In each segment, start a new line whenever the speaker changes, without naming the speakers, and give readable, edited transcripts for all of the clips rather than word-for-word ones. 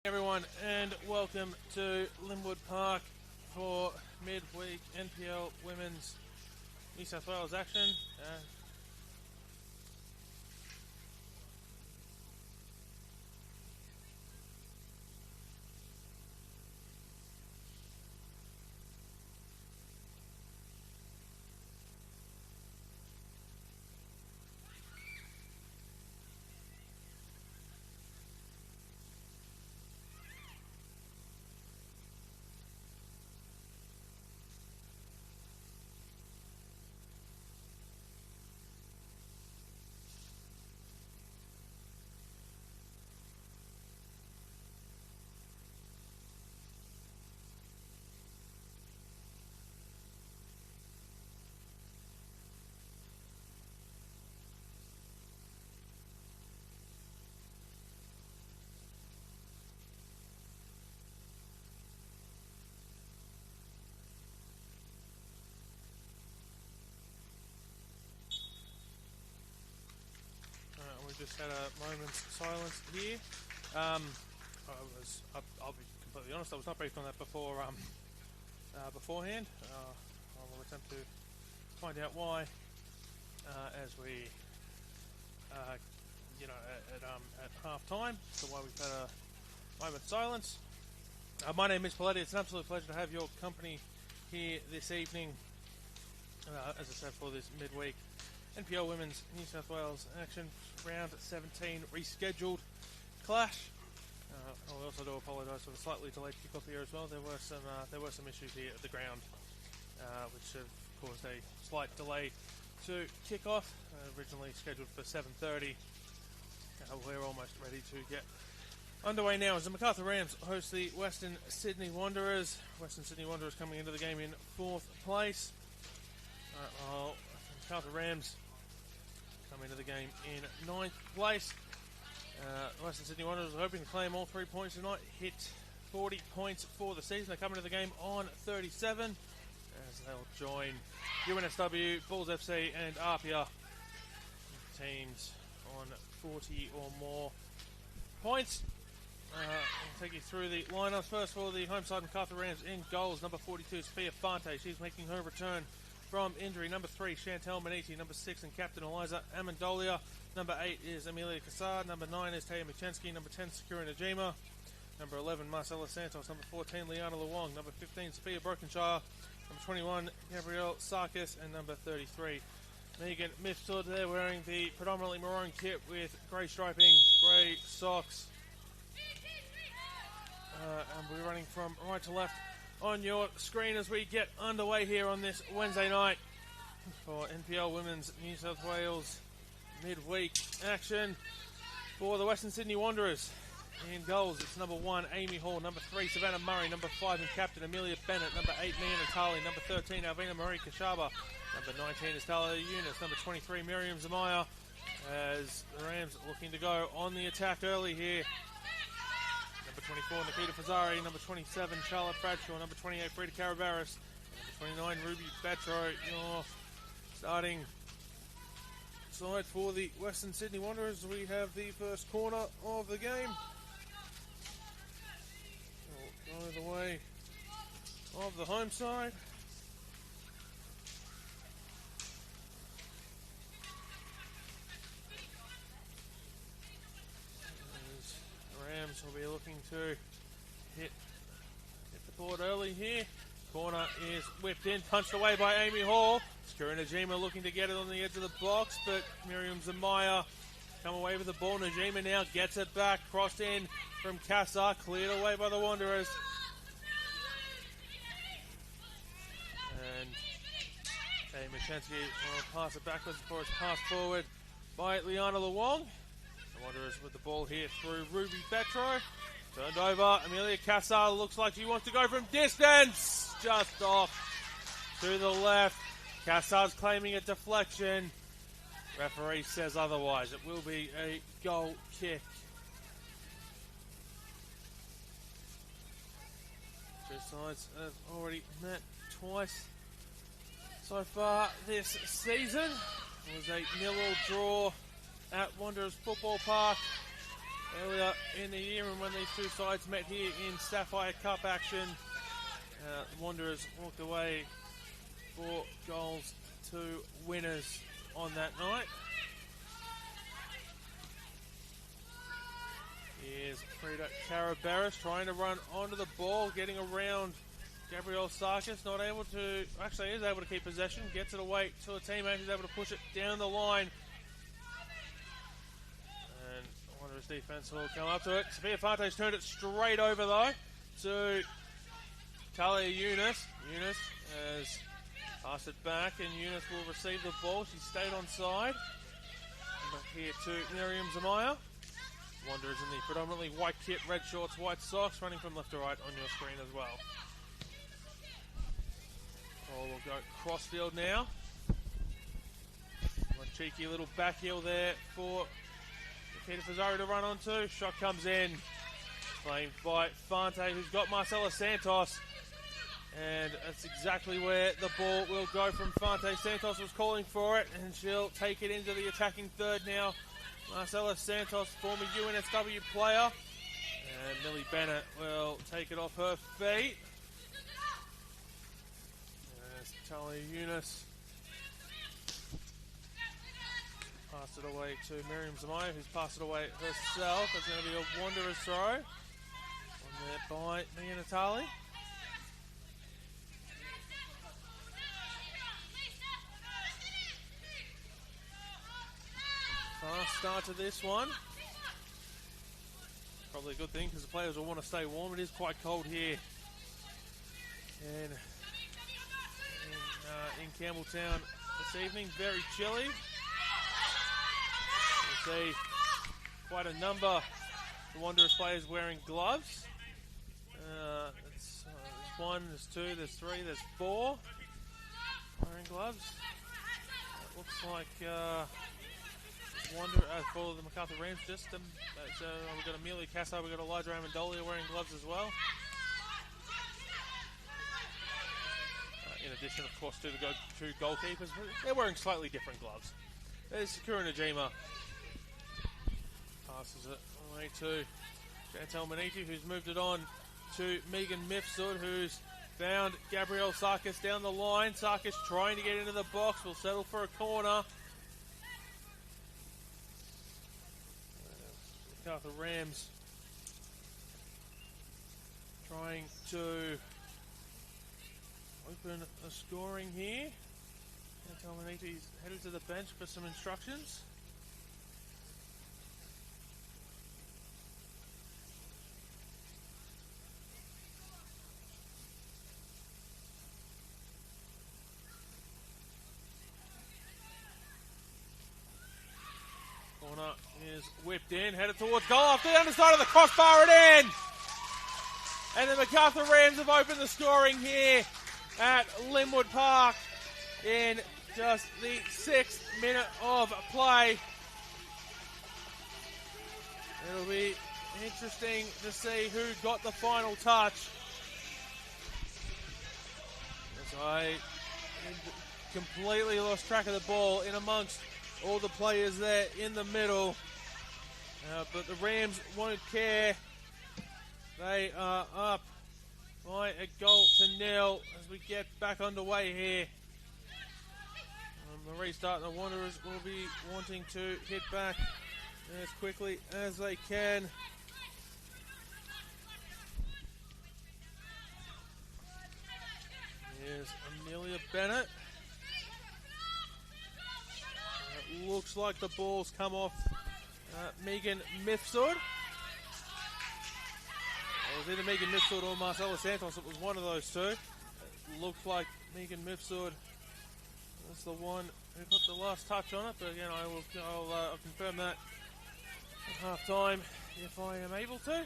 Everyone, and welcome to Linwood Park for midweek NPL Women's New South Wales action. We just had a moment's silence here. I'll be completely honest, I was not briefed on that beforehand. I will attempt to find out why as we, at half time, so why we've had a moment's silence. My name is Paletti. It's an absolute pleasure to have your company here this evening, as I said, for this midweek NPL Women's New South Wales action, round 17 rescheduled clash. I also do apologise for the slightly delayed kickoff here as well. There were some issues here at the ground, which have caused a slight delay to kickoff. Originally scheduled for 7:30. We're almost ready to get underway now as the Macarthur Rams host the Western Sydney Wanderers. Western Sydney Wanderers coming into the game in 4th place. Macarthur Rams come into the game in 9th place. Western Sydney Wanderers are hoping to claim all 3 points tonight, hit 40 points for the season. They come into the game on 37 as they'll join NSW, Bulls FC and Apia teams on 40 or more points. I'll take you through the lineups. First for the home side, Macarthur Rams in goals. Number 42, Sophia Fante. She's making her return from injury. Number 3, Chantel Maniti. Number 6, and captain Eliza Amendolia. Number 8 is Amelia Cassard. Number 9 is Taya Michenski. Number 10, Sakura Najima. Number 11, Marcela Santos. Number 14, Liana Luong. Number 15, Sophia Brokenshire. Number 21, Gabrielle Sarkis. And number 33, Megan Mifsud. They're wearing the predominantly maroon kit with grey striping, grey socks. And we're running from right to left on your screen as we get underway here on this Wednesday night for NPL Women's New South Wales midweek action. For the Western Sydney Wanderers in goals, it's number 1, Amy Hall. Number 3, Savannah Murray. Number 5, and captain Amelia Bennett. Number 8, Mia Natali. Number 13, Alvina Marie Kashaba. Number 19 is Talia Eunice. Number 23, Miriam Zamaya, as the Rams looking to go on the attack early here. Number 24, Nikita Fazzari. Number 27, Charlotte Bradshaw. Number 28, Frida Carabaris. Number 29, Ruby Batro. Your starting side for the Western Sydney Wanderers. We have the first corner of the game. We'll go the way of the home side. Rams will be looking to hit the board early here. Corner is whipped in, punched away by Amy Hall. Sakura Najima looking to get it on the edge of the box, but Miriam Zamaya come away with the ball. Najima now gets it back, crossed in from Kassar, cleared away by the Wanderers. And Michenski will pass it backwards before it's passed forward by Liana Luong. The Wanderers with the ball here through Ruby Betro. Turned over. Amelia Kassar looks like she wants to go from distance. Just off to the left. Kassar's claiming a deflection. Referee says otherwise. It will be a goal kick. Two sides have already met twice so far this season. It was a 0-0 draw at Wanderers Football Park earlier in the year, and when these two sides met here in Sapphire Cup action, Wanderers walked away 4 goals to winners on that night. Here's Frida Carabarras trying to run onto the ball, getting around Gabriel Sarkis, not able to, actually is able to keep possession, gets it away to a teammate who's able to push it down the line. And Wanderers defense will come up to it. Sophia Fante's turned it straight over though to Talia Yunus. Yunus has passed it back, and Yunus will receive the ball. She stayed on side. Back here to Miriam Zamaya. Wanderers in the predominantly white kit, red shorts, white socks, running from left to right on your screen as well. Oh, we'll go crossfield now. One cheeky little back heel there for Nikita Fazari to run onto. Shot comes in. Claimed by Fante, who's got Marcela Santos. And that's exactly where the ball will go from Fante. Santos was calling for it, and she'll take it into the attacking third now. Marcela Santos, former UNSW player. And Millie Bennett will take it off her feet. There's Talia Yunus. Passed it away to Miriam Zamaya, who's passed it away herself. It's going to be a Wanderers throw. On there by Mia Natali. Fast start to this one. Probably a good thing because the players will want to stay warm. It is quite cold here in Campbelltown this evening. Very chilly. You see quite a number of the Wanderers players wearing gloves. There's 1, there's 2, there's 3, there's 4 wearing gloves. It looks like for the Macarthur Rams, we've got Amelia Casso, we've got Elijah Amendolia wearing gloves as well. In addition, of course, to the two goalkeepers, they're wearing slightly different gloves. There's Sakura Najima. Passes it away to Chantal Maniti, who's moved it on to Megan Mifsud, who's found Gabrielle Sarkis down the line. Sarkis trying to get into the box, will settle for a corner. Macarthur Rams trying to open a scoring here. Maniti's headed to the bench for some instructions. Corner is whipped in, headed towards goal off the underside of the crossbar and in! And the Macarthur Rams have opened the scoring here at Linwood Park in just the 6th minute of play. It'll be interesting to see who got the final touch. As I completely lost track of the ball in amongst all the players there in the middle. But the Rams won't care. They are up by 1-0 as we get back underway here. The restart, the Wanderers will be wanting to hit back as quickly as they can. Here's Amelia Bennett. It looks like the ball's come off Megan Mifsud. It was either Megan Mifsud or Marcela Santos. It was one of those two. It looked like Megan Mifsud was the one who put the last touch on it, but again, I'll confirm that at half time if I am able to.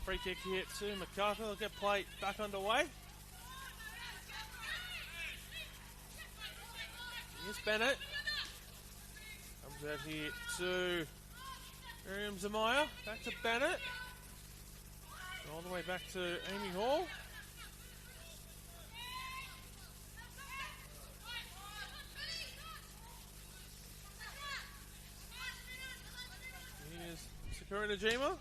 Free kick here to Macarthur. They'll get play back underway. Here's Bennett. Comes out here to Miriam Zamaya. Back to Bennett. All the way back to Amy Hall. Here's Najima.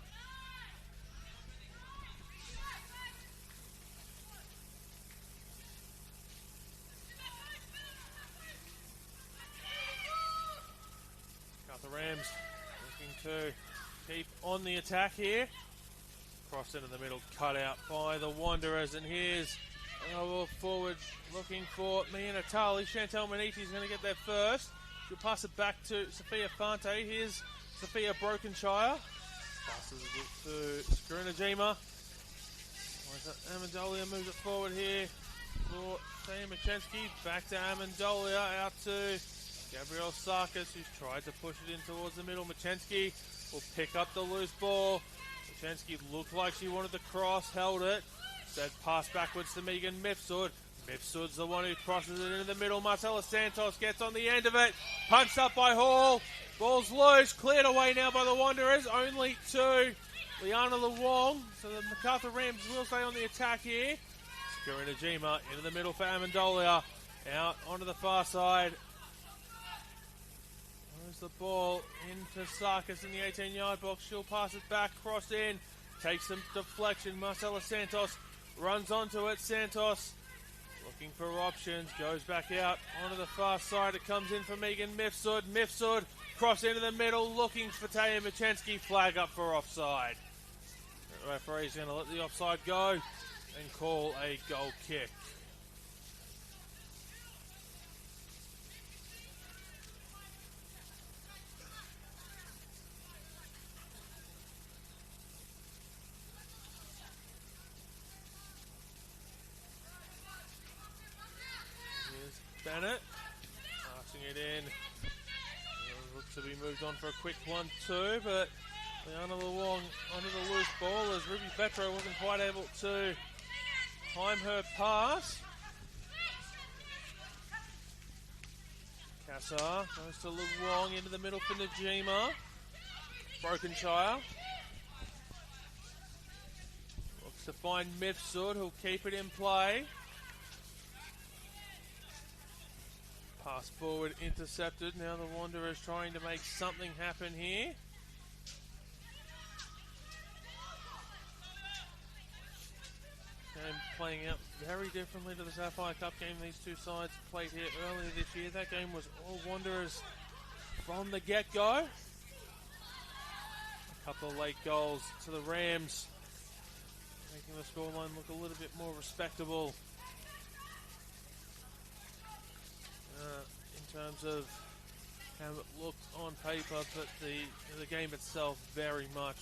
The Rams looking to keep on the attack here. Cross into the middle, cut out by the Wanderers, and here's our forward looking for Mia Natali. Chantal Maniti is going to get there first. She'll pass it back to Sophia Fante. Here's Sophia Brokenshire. Passes it to Skrinajima. Amendolia moves it forward here for Taya Machensky. Back to Amendolia, out to Gabrielle Sarkis, who's tried to push it in towards the middle. Machensky will pick up the loose ball. Machensky looked like she wanted the cross, held it. Instead, pass backwards to Megan Mifsud. Mifsud's the one who crosses it into the middle. Marcela Santos gets on the end of it. Punched up by Hall. Ball's loose. Cleared away now by the Wanderers. Only two. Liana Luong. So the Macarthur Rams will stay on the attack here. Skirinajima into the middle for Amendolia. Out onto the far side. There's the ball into Sarkis in the 18-yard box. She'll pass it back, cross in, takes some deflection. Marcela Santos runs onto it. Santos looking for options, goes back out onto the far side. It comes in for Megan Mifsud. Mifsud cross into the middle, looking for Taya Machensky. Flag up for offside. The referee's going to let the offside go and call a goal kick. Bennett passing it in. Looks to be moved on for a quick 1-2, but Liana Luong onto the loose ball as Ruby Petro wasn't quite able to time her pass. Kassar goes to Luong into the middle for Najima. Brokenshire looks to find Mifsud, who'll keep it in play. Pass forward, intercepted. Now the Wanderers trying to make something happen here. Game playing out very differently to the Sapphire Cup game these two sides played here earlier this year. That game was all Wanderers from the get-go. A couple of late goals to the Rams, making the scoreline look a little bit more respectable. In terms of how it looked on paper, but the game itself very much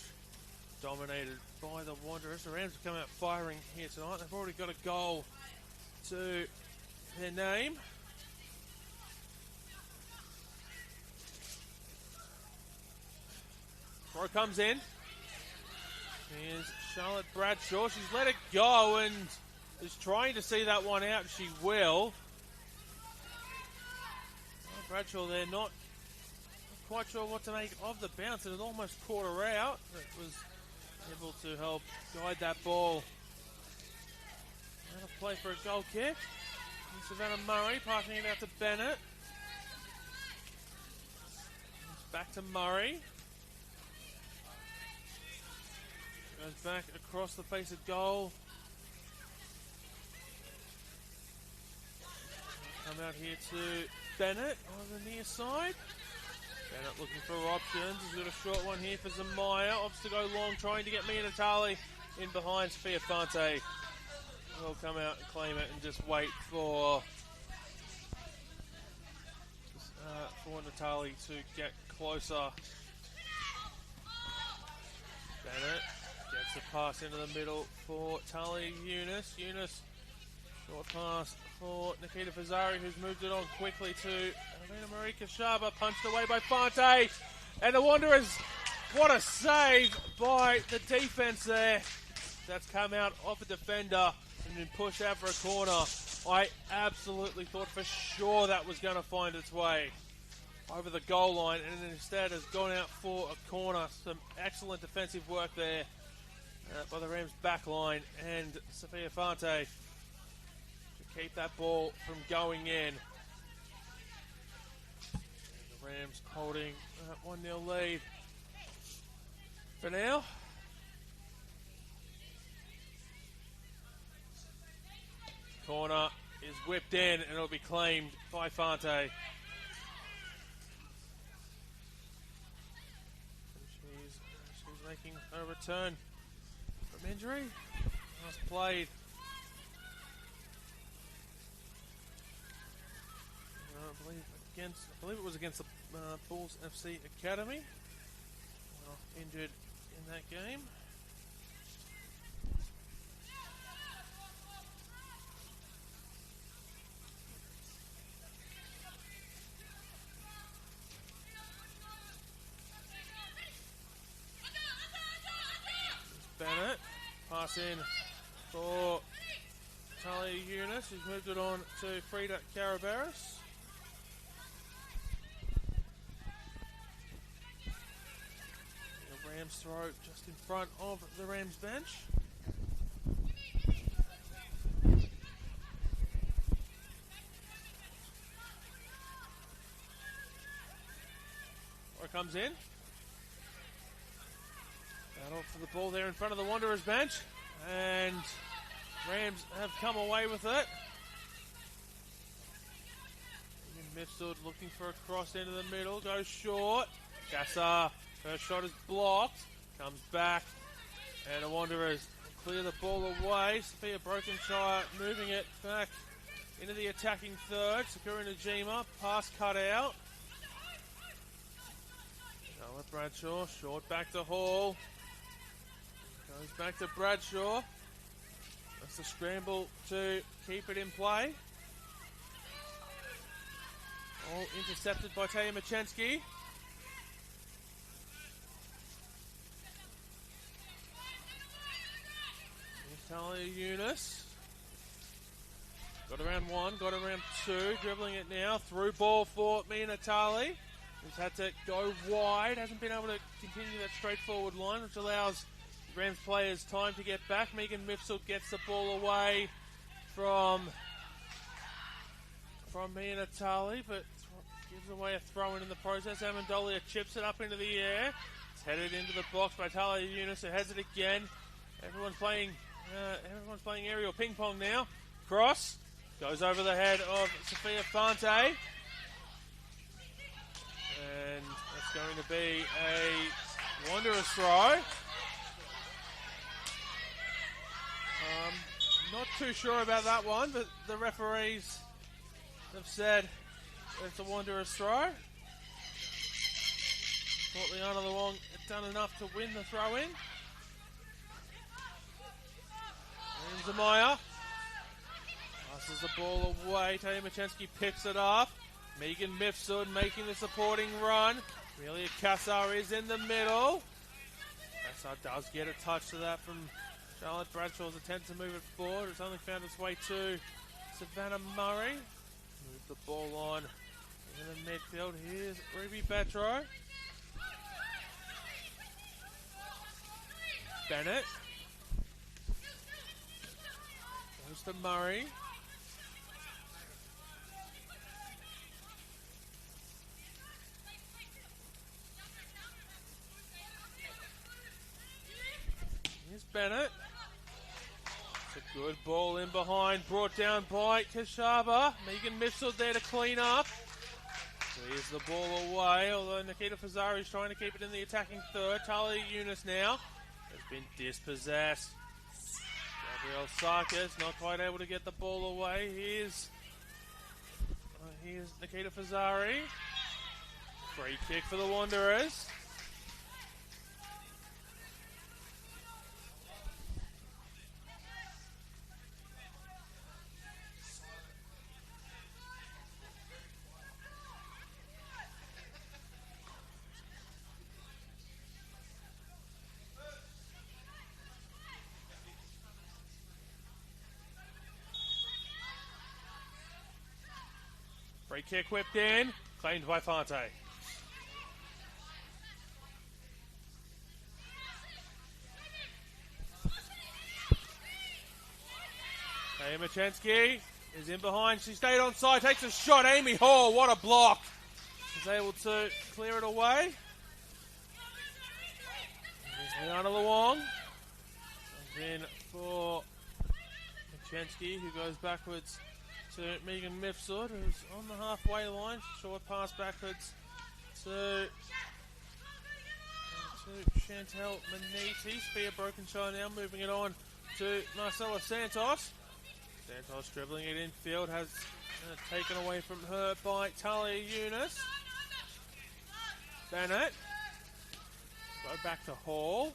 dominated by the Wanderers. The Rams have come out firing here tonight. They've already got a goal to their name. Throw comes in. Here's Charlotte Bradshaw. She's let it go and is trying to see that one out, and she will. Bradshaw there, not quite sure what to make of the bounce. It had almost caught her out, but was able to help guide that ball. Out of play for a goal kick. And Savannah Murray passing it out to Bennett. It's back to Murray. Goes back across the face of goal. Come out here to Bennett on the near side. Bennett looking for options. He's got a short one here for Zamaya. Opts to go long, trying to get Mia Natali in behind. Sophia Fante will come out and claim it and just wait for Natali to get closer. Bennett gets the pass into the middle for Tali Eunice. Eunice, short pass for Nikita Fazari, who's moved it on quickly to Alvina Marie Kashaba, punched away by Fante. And the Wanderers, what a save by the defense there. That's come out off a defender and been pushed out for a corner. I absolutely thought for sure that was going to find its way over the goal line, and instead has gone out for a corner. Some excellent defensive work there by the Rams back line and Sophia Fante to keep that ball from going in. And the Rams holding 1-0 lead. for now. Corner is whipped in and it'll be claimed by Fante. She's making a return from injury. Nice played. I believe it was against the Bulls FC Academy. Well, injured in that game. Bennett, pass in for Talia Eunice, who's moved it on to Frida Carabaris. The Rams throw just in front of the Rams bench. Or comes in. Battle for the ball there in front of the Wanderers bench, and Rams have come away with it. Mifsud looking for a cross into the middle, goes short. Gassar, her shot is blocked, comes back, and the Wanderers clear the ball away. Sophia Brokenshire moving it back into the attacking third. Sakura Najima, pass cut out. Now with Bradshaw, short back to Hall. Goes back to Bradshaw. That's the scramble to keep it in play. All intercepted by Taya Machensky. Talia Eunice. Got around one, got around two. Dribbling it now. Through ball for Mia Natali, who's had to go wide. Hasn't been able to continue that straightforward line, which allows Rams players time to get back. Megan Mifsud gets the ball away from Mia Natali, but gives away a throw-in the process. Amendolia chips it up into the air. It's headed into the box by Talia Eunice, who has it again. Everyone's playing aerial ping pong now. Cross goes over the head of Sophia Fante, and it's going to be a Wanderers throw. Not too sure about that one, but the referees have said it's a Wanderers throw. Thought Liana Luong had done enough to win the throw-in. And Zamaya passes the ball away. Taya Machensky picks it up. Megan Mifsud making the supporting run. Amelia Kassar is in the middle. Kassar does get a touch to that from Charlotte Bradshaw's attempt to move it forward. It's only found its way to Savannah Murray. Move the ball on in the midfield. Here's Ruby Betro. Bennett. Goes to Murray. Here's Bennett. It's a good ball in behind, brought down by Kashaba. Megan Mifsud there to clean up. Clears the ball away, although Nikita Fazari is trying to keep it in the attacking third. Talia Eunice now has been dispossessed. Gabrielle Sarkis not quite able to get the ball away. Here's Nikita Fazari. Free kick for the Wanderers. Free kick whipped in, claimed by Fante. Taya Machensky is in behind. She stayed on side, takes a shot. Amy Hall, what a block. Is able to clear it away. Liana Luong. Comes in for Machensky, who goes backwards to Megan Mifsud, who's on the halfway line. Short pass backwards to Chantel Maniti. Spear broken shot now, moving it on to Marcela Santos. Santos dribbling it infield, has taken away from her by Talia Eunice. Bennett. Go back to Hall.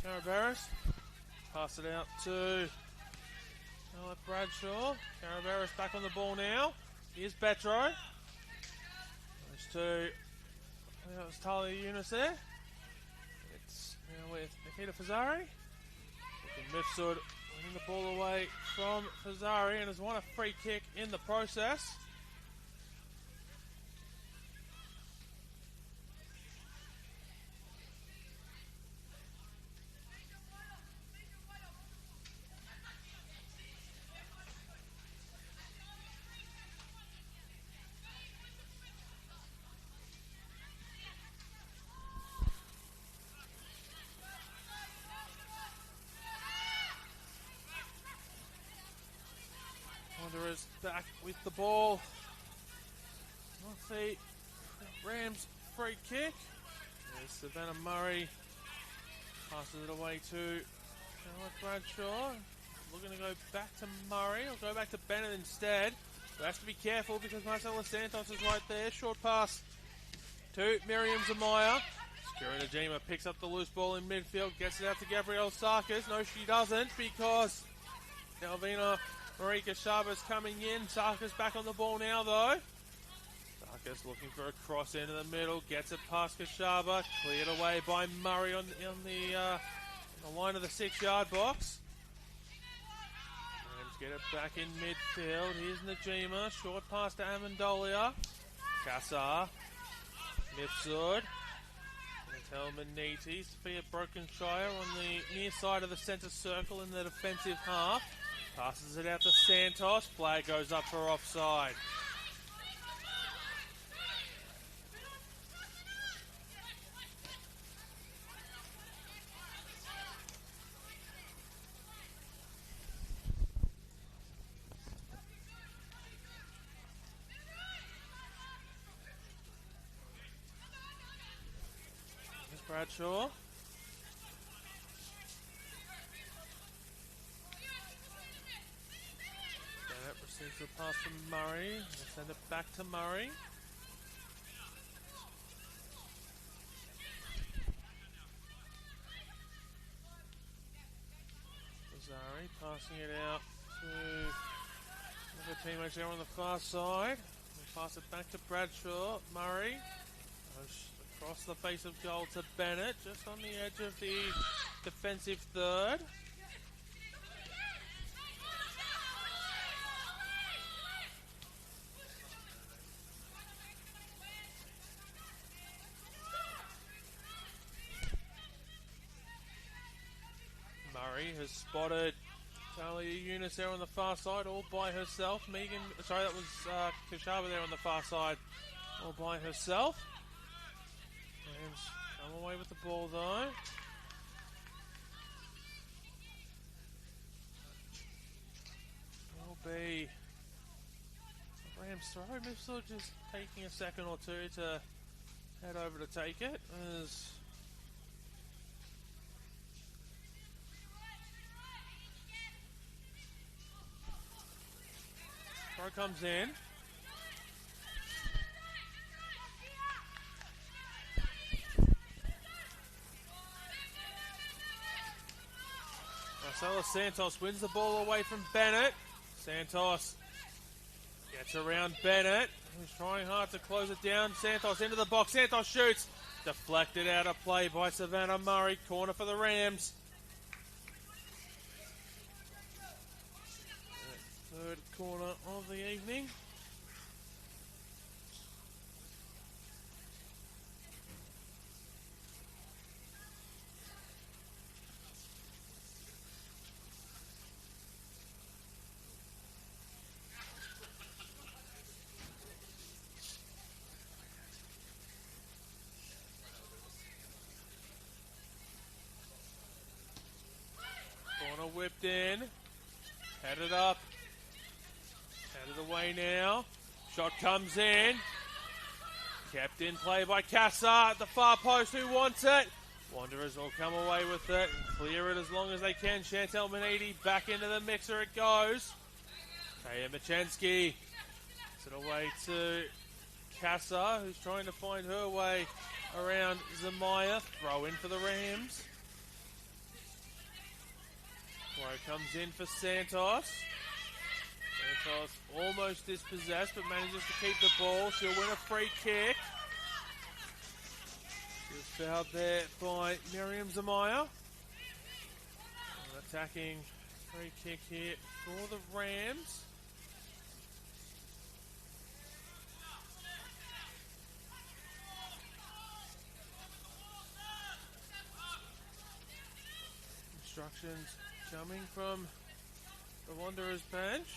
Carabarris, pass it out to Bradshaw. Carabarris back on the ball now. Here's Betro. Goes to, that was Talia Eunice there. It's now with Nikita Fazari. Mifsud winning the ball away from Fazari and has won a free kick in the process. Wanderers back with the ball. Not the Rams free kick. There's Savannah Murray. Passes it away to Bradshaw. Looking to go back to Murray. Or go back to Bennett instead. But has to be careful because Marcela Santos is right there. Short pass to Miriam Zamaya. Skira Najima picks up the loose ball in midfield. Gets it out to Gabrielle Sarkis. No, she doesn't because Dalvina Marika Shaba's coming in. Sarkis back on the ball now though. Sarkis looking for a cross into the middle. Gets it past Kashaba. Cleared away by Murray on the line of the 6-yard box. Rams get it back in midfield. Here's Najima. Short pass to Amendolia. Kassar. Mifsud. Tel Maniti. Sophia Brokenshire on the near side of the centre circle in the defensive half. Passes it out to Santos. Flag goes up for offside. Here's Bradshaw. Receives the pass from Murray. We'll send it back to Murray. Fazari passing it out to other teammates there on the far side. We'll pass it back to Bradshaw. Murray goes across the face of goal to Bennett, just on the edge of the defensive third. Has spotted Talia Eunice there on the far side, all by herself. That was Kashaba there on the far side, all by herself. Rams come away with the ball though. Will be a Rams throw. Mifsud just taking a second or two to head over to take it. As throw comes in. Marcela Santos wins the ball away from Bennett. Santos gets around Bennett. who's trying hard to close it down. Santos into the box. Santos shoots. Deflected out of play by Savannah Murray. Corner for the Rams. Third corner of the evening. Corner whipped in. Headed up. Headed away now. Shot comes in. Kept in play by Casa at the far post. Who wants it? Wanderers will come away with it and clear it as long as they can. Chantel Manidi back into the mixer it goes. Taya Machensky. Gets it away to Casa, who's trying to find her way around Zamaya. Throw in for the Rams. Throw comes in for Santos. Santos almost dispossessed, but manages to keep the ball. She'll win a free kick. She was fouled there by Miriam Zamaya. Attacking free kick here for the Rams. Instructions coming from the Wanderers bench.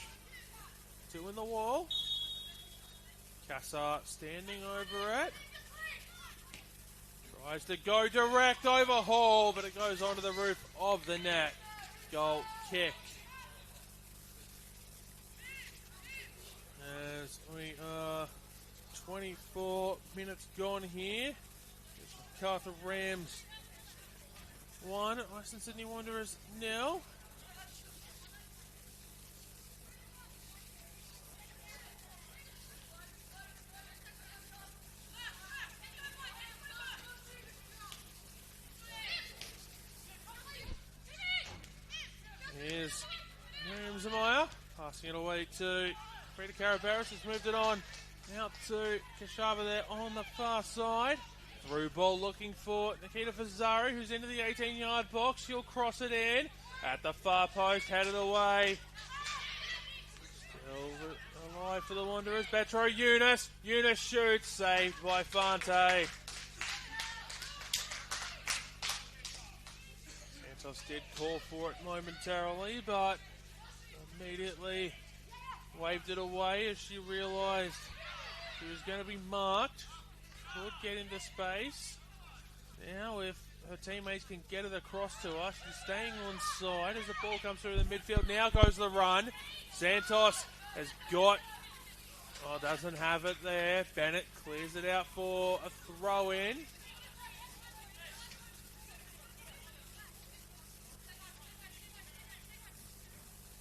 Two in the wall. Casa standing over it. Tries to go direct overhaul, but it goes onto the roof of the net. Goal kick. As we are 24 minutes gone here. It's Macarthur Rams 1, Western Sydney Wanderers 0. Here's Miriam Zamaya, passing it away to Frida Carabaris, who's moved it on out to Kashava there on the far side. Through ball looking for Nikita Fazari, who's into the 18-yard box. She'll cross it in at the far post, headed away. Still alive for the Wanderers. Betro Eunice. Eunice shoots, saved by Fante. Santos did call for it momentarily, but immediately waved it away as she realised she was going to be marked. Could get into space. Now if her teammates can get it across to us, she's staying on side as the ball comes through the midfield. Now goes the run. Santos has got, doesn't have it there. Bennett clears it out for a throw in.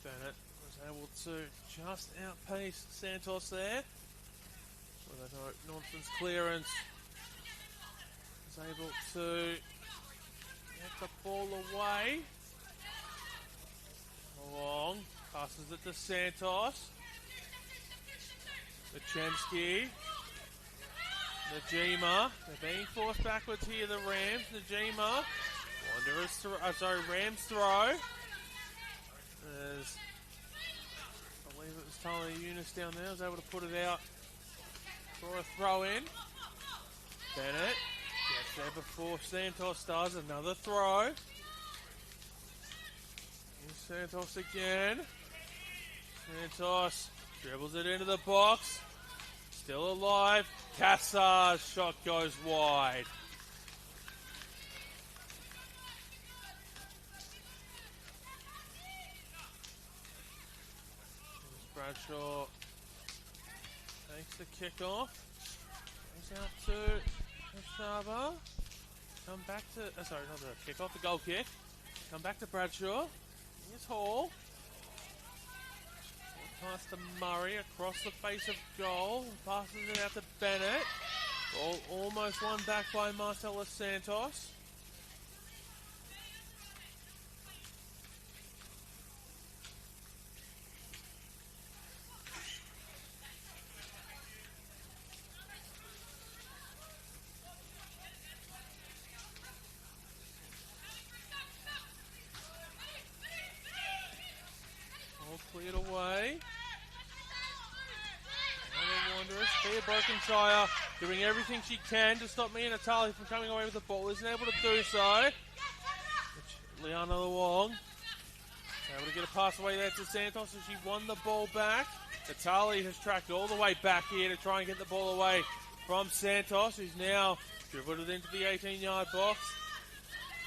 Bennett was able to just outpace Santos there. With a nonsense clearance, is able to get the ball away. Long, passes it to Santos. Machensky. Najima. They're being forced backwards here, the Rams. Najima. Rams throw. There's, I believe it was Talia Eunice down there, was able to put it out for a throw in. Bennett gets there before Santos does. Another throw. Here's Santos again. Santos dribbles it into the box. Still alive. Casar's shot goes wide. Here's Bradshaw. Takes the kick off. Goes out to Kashava. Come back to, not the kick off, the goal kick. Come back to Bradshaw. Here's Hall. Pass to Murray across the face of goal. Passes it out to Bennett. Ball almost won back by Marcella Santos. Brokenshire doing everything she can to stop me and Atali from coming away with the ball. Isn't able to do so. Liana Luong able to get a pass away there to Santos as she won the ball back. Atali has tracked all the way back here to try and get the ball away from Santos, who's now dribbled it into the 18-yard box.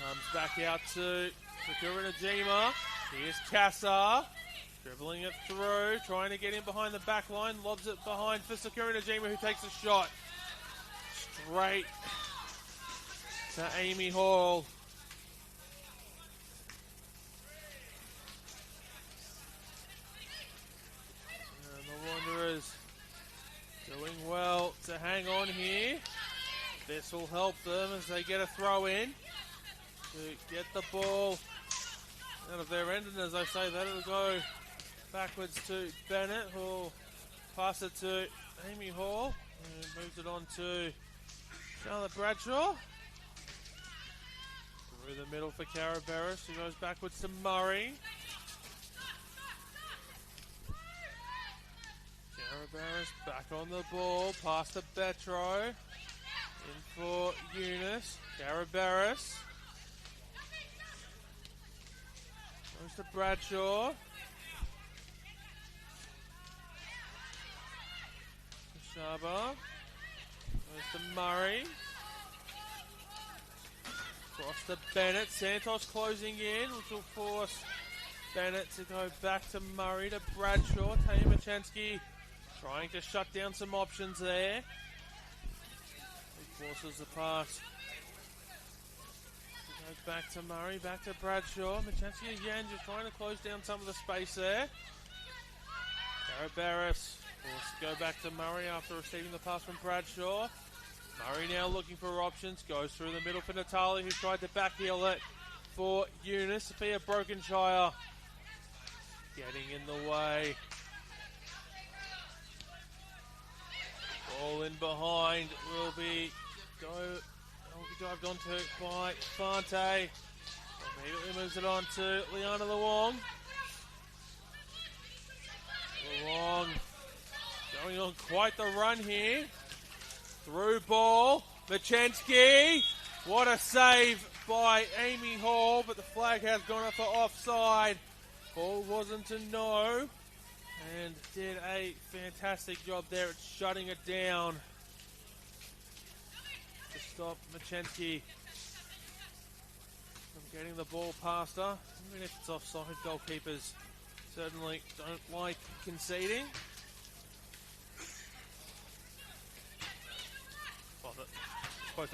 Comes back out to Sakura Najima. Here's Kassar. Dribbling it through, trying to get in behind the back line. Lobs it behind for Sakura Najima, who takes a shot. Straight to Amy Hall. And the Wanderers doing well to hang on here. This will help them as they get a throw in to get the ball out of their end. And as I say that, it'll go backwards to Bennett, who'll pass it to Amy Hall, who moves it on to Charlotte Bradshaw. Through the middle for Cara Barris, who goes backwards to Murray. Cara Barris back on the ball, past to Betro. In for Eunice. Cara Barris. Goes to Bradshaw. Shaba. Goes to Murray. Cross to Bennett. Santos closing in, which will force Bennett to go back to Murray to Bradshaw. Taya Machansky trying to shut down some options there. He forces the pass. Goes back to Murray, back to Bradshaw. Machansky again just trying to close down some of the space there. Cara Barris forced to go back to Murray after receiving the pass from Bradshaw. Murray now looking for options. Goes through the middle for Natali, who tried to backheel it for Eunice. Sophia Brokenshire getting in the way. Ball in behind will be dived onto by Fante. Immediately moves it on to Liana Luong. Luong going on quite the run here. Through ball. Machansky. What a save by Amy Hall, but the flag has gone up for offside. Ball wasn't a no. And did a fantastic job there at shutting it down to stop Machansky from getting the ball past her. Even if it's offside, goalkeepers certainly don't like conceding. Well, I suppose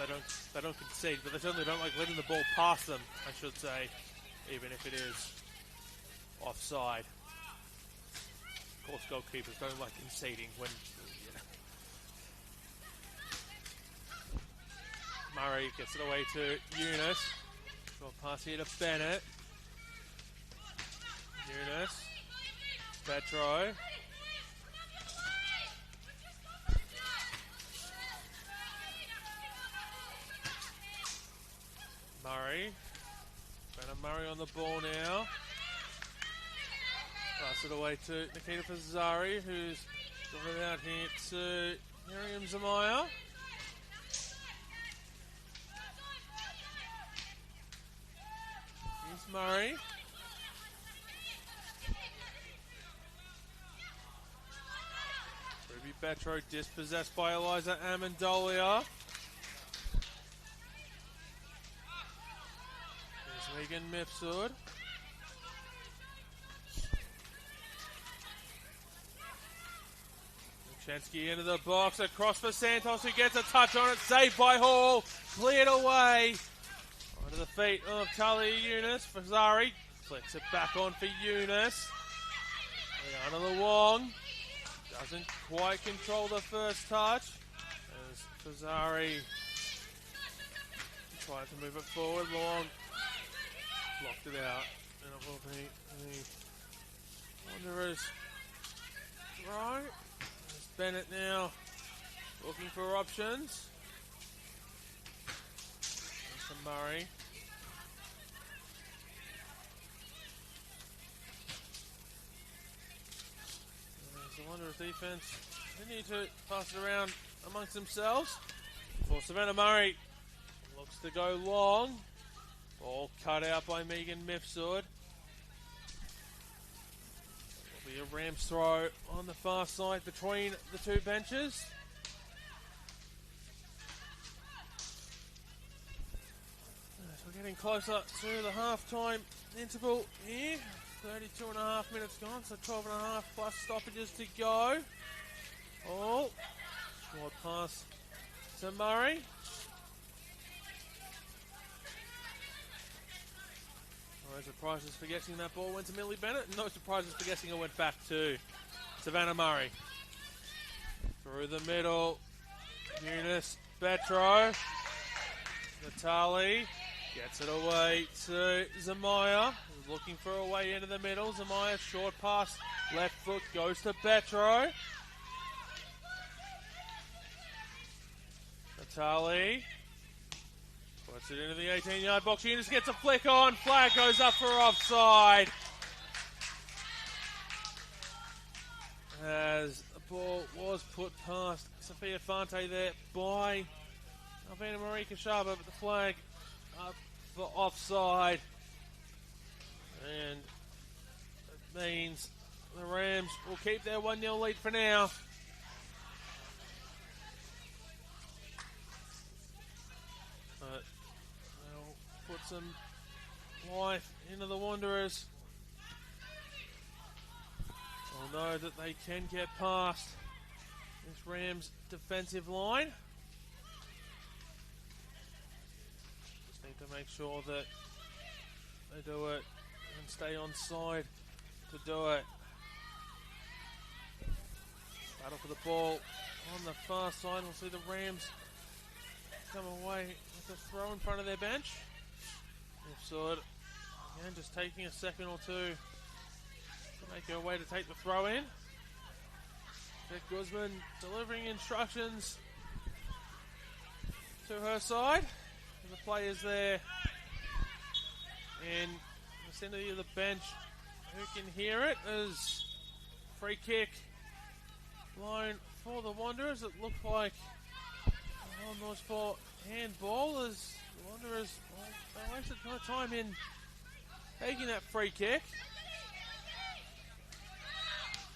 they don't concede, but they certainly don't like letting the ball pass them, I should say, even if it is offside. Of course, goalkeepers don't like conceding when, Murray gets it away to Eunice. Short pass here to Bennett. Eunice. Petro. Murray. Brenna Murray on the ball now. Pass it away to Nikita Fazzari, who's got it out here to Miriam Zamaya. Here's Murray. Ruby Betro dispossessed by Eliza Amendolia. There's Megan Mifsud. Chansky into the box, across for Santos, who gets a touch on it, saved by Hall, cleared away. Onto the feet of Talia Eunice. Fazzari flicks it back on for Eunice. Liana Luong doesn't quite control the first touch as Fazzari tried to move it forward. Luong blocked it out, and it will be the Wanderers throw. Bennett now looking for options. There's to Murray. There's the Wanderers defense continue to pass it around amongst themselves. For Savannah Murray, looks to go long. Ball cut out by Megan Mifsud. It'll be a Rams throw on the far side between the two benches. So we're getting closer to the half-time interval here. 32 and a half minutes gone, so 12 and a half plus stoppages to go. Oh, short pass to Murray. No surprises for guessing that ball went to Millie Bennett. No surprises for guessing it went back to Savannah Murray. Through the middle, Eunice Betro. Natali gets it away to Zamaya. Looking for a way into the middle. Zamaya, short pass, left foot goes to Betro. Natali puts it into the 18-yard box. Eunice gets a flick on. Flag goes up for offside. As the ball was put past Sophia Fante there by Alvina Marie Kashaba, but the flag up for offside. And it means the Rams will keep their 1-0 lead for now. But they'll put some life into the Wanderers. They'll know that they can get past this Rams defensive line. Just need to make sure that they do it and stay on side to do it. Battle for the ball on the far side. We'll see the Rams come away with a throw in front of their bench. Mifsud, again, just taking a second or two to make her way to take the throw in. Beck Guzman delivering instructions to her side. And the players there in the vicinity of the bench who can hear it as free kick blown for the Wanderers. It looked like was for handball as the Wanderers they wasted no time in taking that free kick.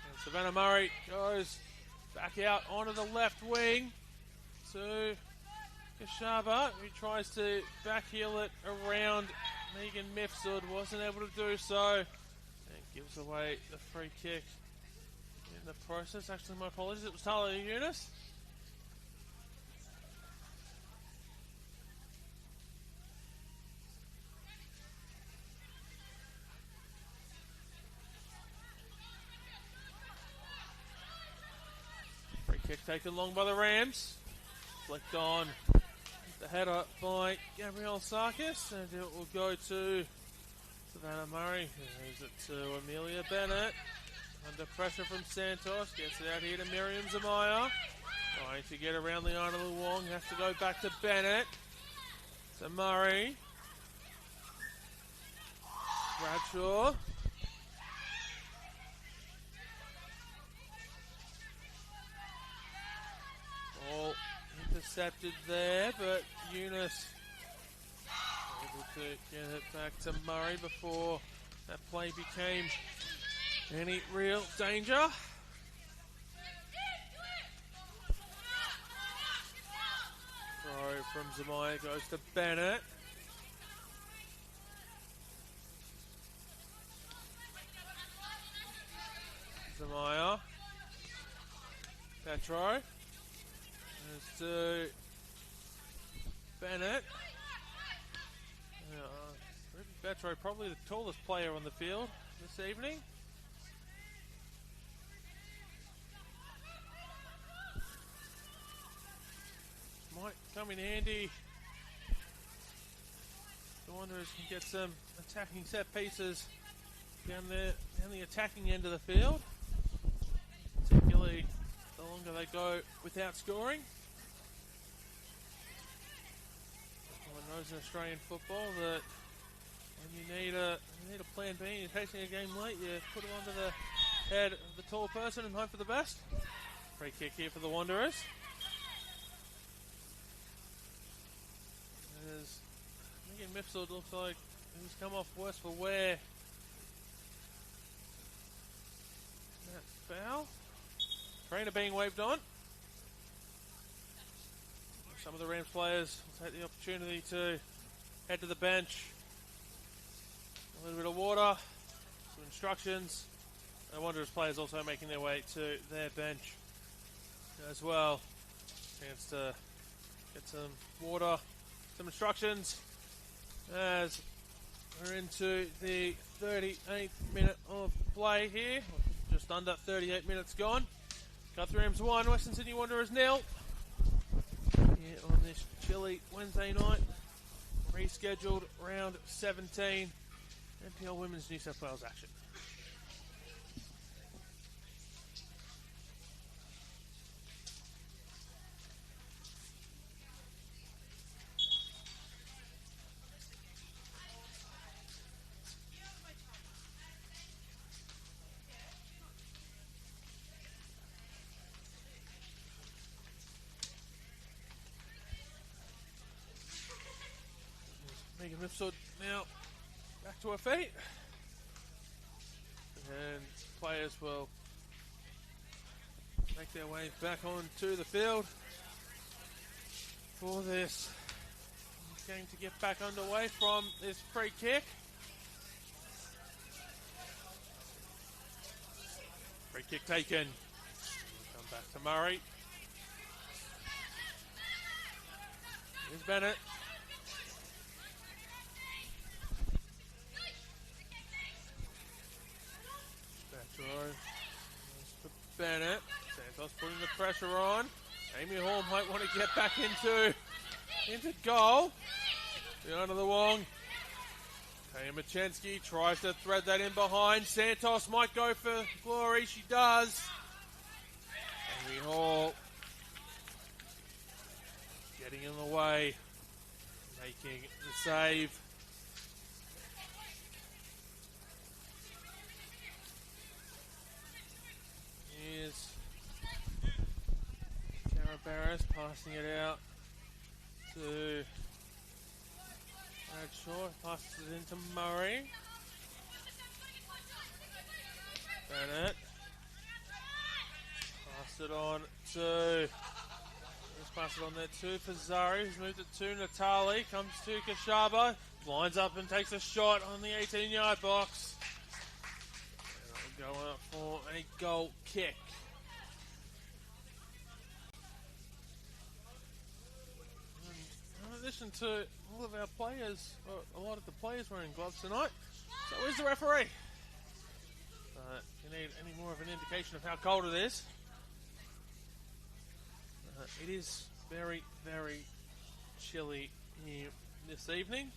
And Savannah Murray goes back out onto the left wing to Kashaba, who tries to backheel it around Megan Mifsud, wasn't able to do so, and gives away the free kick in the process. Actually, my apologies, it was Talia Eunice. Free kick taken long by the Rams. Flicked on the header by Gabrielle Sarkis, and it will go to Savannah Murray, who moves it to Amelia Bennett. Under pressure from Santos, gets it out here to Miriam Zamaya. Trying to get around the Leona Luong, has to go back to Bennett. To Murray. Bradshaw. Ball intercepted there, but Eunice able to get it back to Murray before that play became any real danger. Throw from Zamaya goes to Bennett. Zamaya. Petro. Goes to Bennett. Petro, probably the tallest player on the field this evening. Might come in handy. The Wanderers can get some attacking set pieces down the attacking end of the field. Particularly the longer they go without scoring. Everyone knows in Australian football that when you need a plan B and you're chasing a game late, you put it onto the head of the tall person and hope for the best. Free kick here for the Wanderers. As Megan Mifsud looks like he's come off worse for wear. That foul. Trainer being waved on. Some of the Rams players will take the opportunity to head to the bench. A little bit of water, some instructions. The Wanderers players also making their way to their bench as well. Chance to get some water, some instructions as we're into the 38th minute of play here. Just under 38 minutes gone. Macarthur Rams 1, Western Sydney Wanderers 0. Here on this chilly Wednesday night. Rescheduled round 17. NPL Women's New South Wales action. Megan Mifsud now back to her feet. And players will make their way back onto the field for this. He's going to get back underway from this free kick. Free kick taken. Come back to Murray. Here's Bennett. For Bennett. Santos putting the pressure on. Amy Hall might want to get back into goal. Behind the wall. Taya Machensky tries to thread that in behind. Santos might go for glory. She does. Amy Hall getting in the way. Making the save. Here's Cara Barris passing it out to Bradshaw, passes it into Murray. Bennett. Pass it on to... Let's pass it on there to Fazari, who's moved it to Natali. Comes to Kashaba. Lines up and takes a shot on the 18-yard box. Going up for a goal kick. And in addition to all of our players, a lot of the players wearing gloves tonight, so is the referee. If you need any more of an indication of how cold it is, it is very, very chilly here this evening.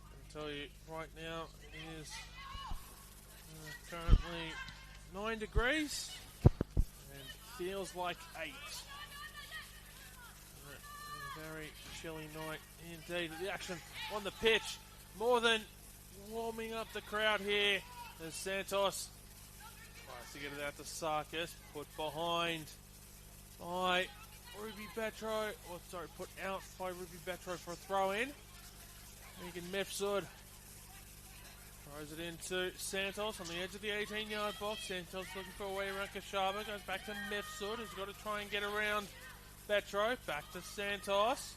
I can tell you right now, it is currently 9 degrees and feels like 8. Very chilly night indeed. The action on the pitch more than warming up the crowd here as Santos tries to get it out to Sarkis. Put behind by Ruby Betro, put out by Ruby Betro for a throw in. Megan Mifsud throws it into Santos on the edge of the 18-yard box. Santos looking for a way around Kashaba. Goes back to Mifsud, who's got to try and get around Betro. Back to Santos.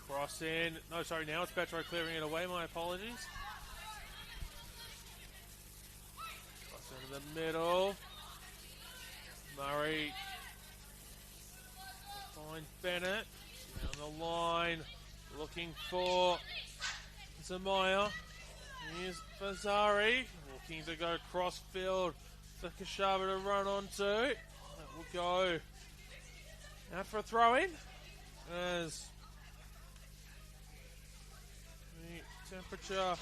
Cross in. No, sorry, now it's Betro clearing it away. My apologies. Cross into the middle. Murray finds Bennett. Down the line. Looking for Zamaya. Here's Fazari, looking to go cross-field for Kashaba to run onto. That will go out for a throw-in as the temperature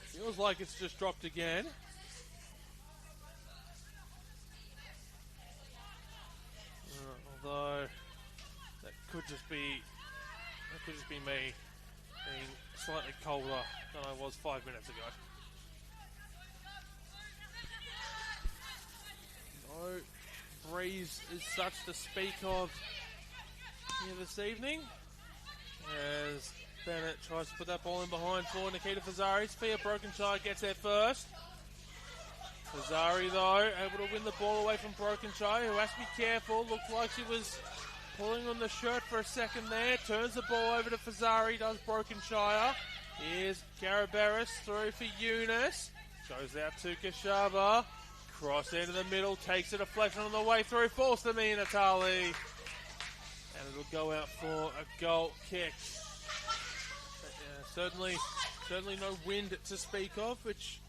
feels like it's just dropped again. Although that could just be me being slightly colder than I was 5 minutes ago. No breeze is such to speak of here this evening. As Bennett tries to put that ball in behind for Nikita Fazari. Sophia Brokenshire gets there first. Fazari, though, able to win the ball away from Brokenshire, who has to be careful. Looked like she was pulling on the shirt for a second there. Turns the ball over to Fazari, does Brokenshire. Here's Garaberis through for Eunice. Goes out to Kashaba. Cross into the middle, takes a deflection on the way through, falls to Mia Natali. And it'll go out for a goal kick. Certainly no wind to speak of, which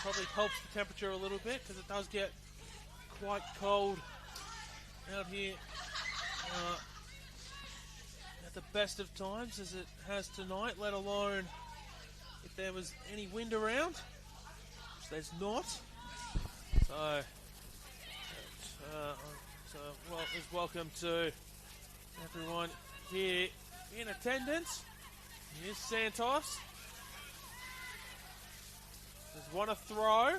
probably helps the temperature a little bit because it does get quite cold out here at the best of times as it has tonight, let alone if there was any wind around, which there's not. So welcome to everyone here in attendance. Here's Santos. There's one a throw.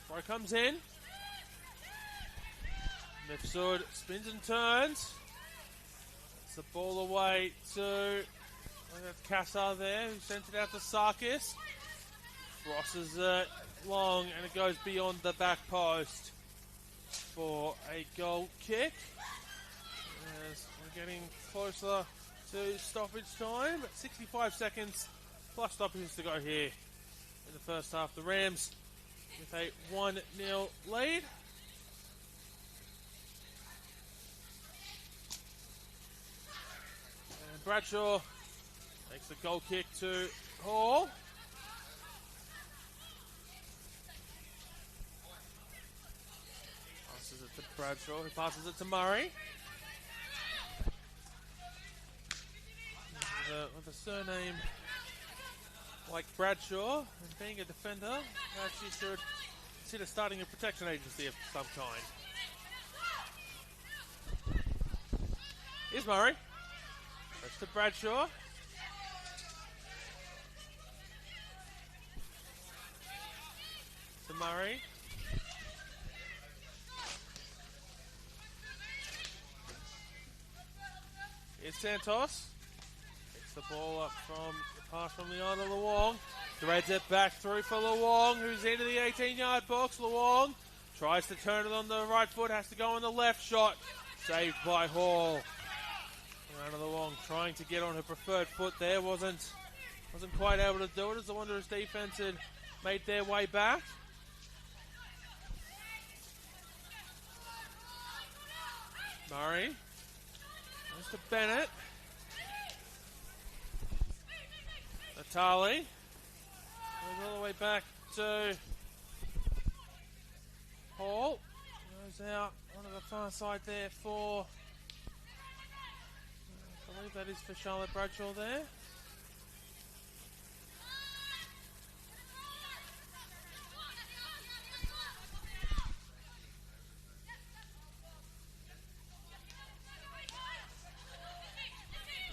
Throw comes in. Mifsud spins and turns. That's the ball away to Kassar there, who sent it out to Sarkis. Crosses it long and it goes beyond the back post for a goal kick. As we're getting closer to stoppage time. 65 seconds plus stoppages to go here in the first half. The Rams with a 1-0 lead. And Bradshaw makes the goal kick to Hall. Passes it to Bradshaw, who passes it to Murray. With a surname like Bradshaw and being a defender, perhaps you should consider starting a protection agency of some kind. Here's Murray. Goes to Bradshaw. To Murray. Here's Santos. The ball up from the pass from Liana Luong. Threads it back through for Luong, who's into the 18-yard box. Luong tries to turn it on the right foot, has to go on the left. Shot saved by Hall. Liana Luong trying to get on her preferred foot there, wasn't quite able to do it as the Wanderers defense had made their way back. Murray goes to Bennett. Natali goes all the way back to Hall. Goes out onto the far side there for, I believe that is for Charlotte Bradshaw there.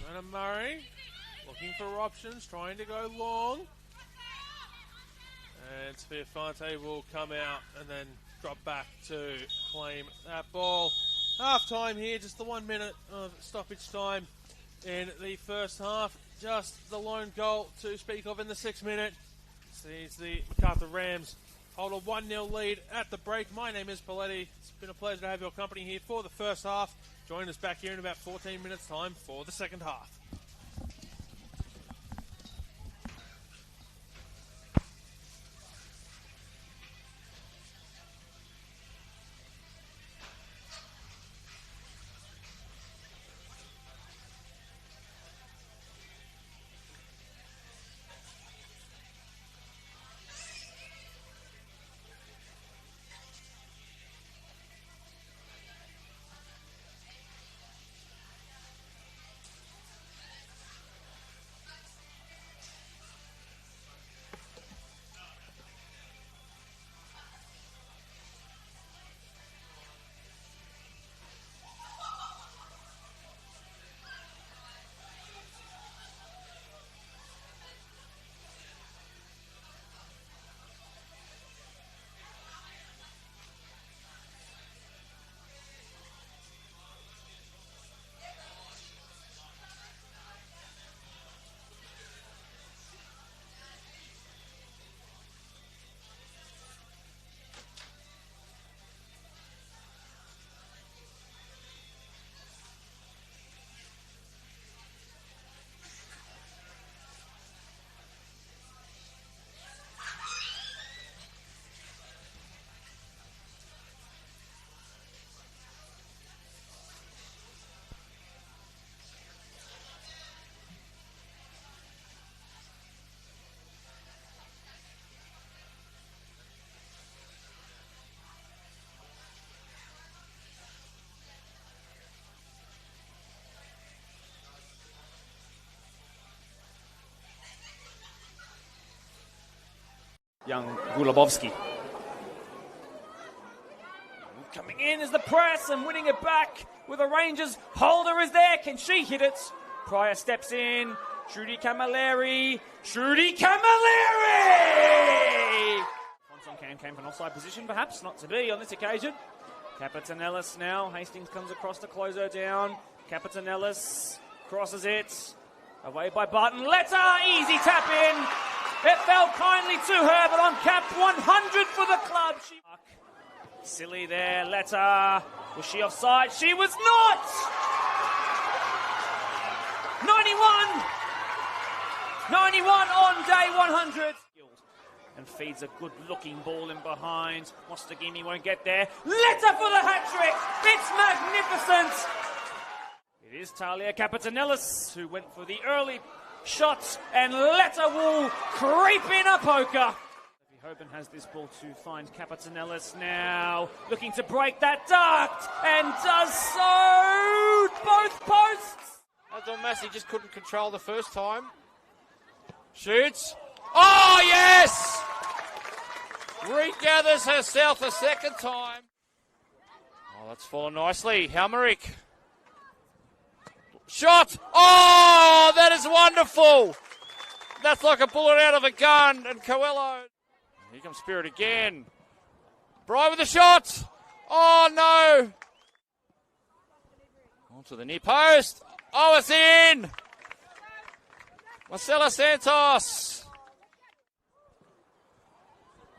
Anna Murray. Looking for options, trying to go long. And Sophia Fante will come out and then drop back to claim that ball. Half time here, just the 1 minute of stoppage time in the first half. Just the lone goal to speak of in the 6th minute. Sees the Macarthur Rams hold a 1-0 lead at the break. My name is Paletti. It's been a pleasure to have your company here for the first half. Join us back here in about 14 minutes time for the second half.
young Gulabovsky. Coming in is the press and winning it back with a Rangers. Holder is there. Can she hit it? Pryor steps in. Trudy Camilleri. Trudy Camilleri! Fonson came from an offside position, perhaps not to be on this occasion. Capitanellis now. Hastings comes across to close her down. Capitanellis crosses it. Away by Barton. Letter! Easy tap in. It fell kindly to her, but on cap 100 for the club. Silly there. Letter. Was she offside? She was not! 91 on day 100. And feeds a good-looking ball in behind. Mostagimi won't get there. Letter for the hat-trick! It's magnificent! It is Talia Capitanellis who went for the early shot, and Letter will creep in a poker. Hoban has this ball to find Capitanellis now, looking to break that duct, and does so! Both posts!
Abdul Massey just couldn't control the first time. Shoots. Oh, yes! Regathers herself a second time. Oh, that's fallen nicely. Helmerick. Shot! Oh, that is wonderful! That's like a bullet out of a gun. And Coelho. Here comes Spirit again. Bry with the shot! Oh, no! Onto the near post. Oh, it's in! Marcela Santos.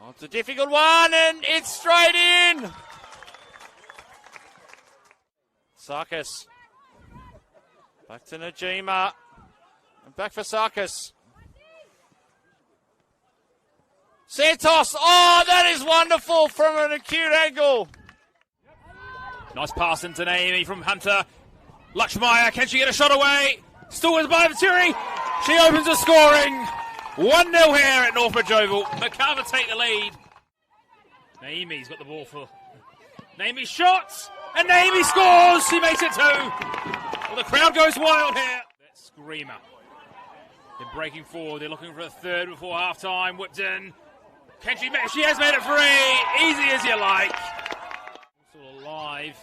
Oh, it's a difficult one, and it's straight in. Sarkis. Back to Najima. And back for Sarkis. Santos. Oh, that is wonderful from an acute angle.
Nice pass into Naomi from Hunter. Lakshmaya, can she get a shot away? Still with by Vituri. She opens the scoring. 1-0 here at Northbridge Oval. Macarthur take the lead. Naomi's got the ball for Naomi shots. And Naomi scores. She makes it 2. Well, the crowd goes wild here. That screamer. They're breaking forward. They're looking for a third before half-time. Whipton. Can she make? She has made it 3. Easy as you like. Sort of live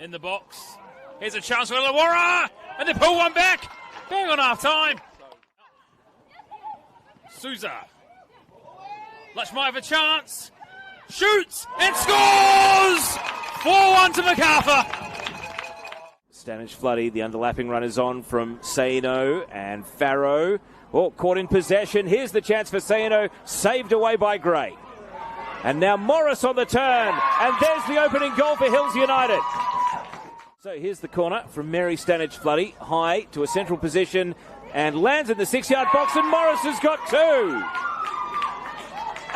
in the box. Here's a chance for Illawarra. And they pull one back. Bang on half-time. Souza. Lakshmaya for chance. Shoots and scores! 4-1 to Macarthur.
Stanage Floody, the underlapping runners on from Saino and Farrow. Oh, caught in possession. Here's the chance for Saino, saved away by Gray. And now Morris on the turn. And there's the opening goal for Hills United. So here's the corner from Mary Stanage Floody, high to a central position and lands in the 6-yard box, and Morris has got 2.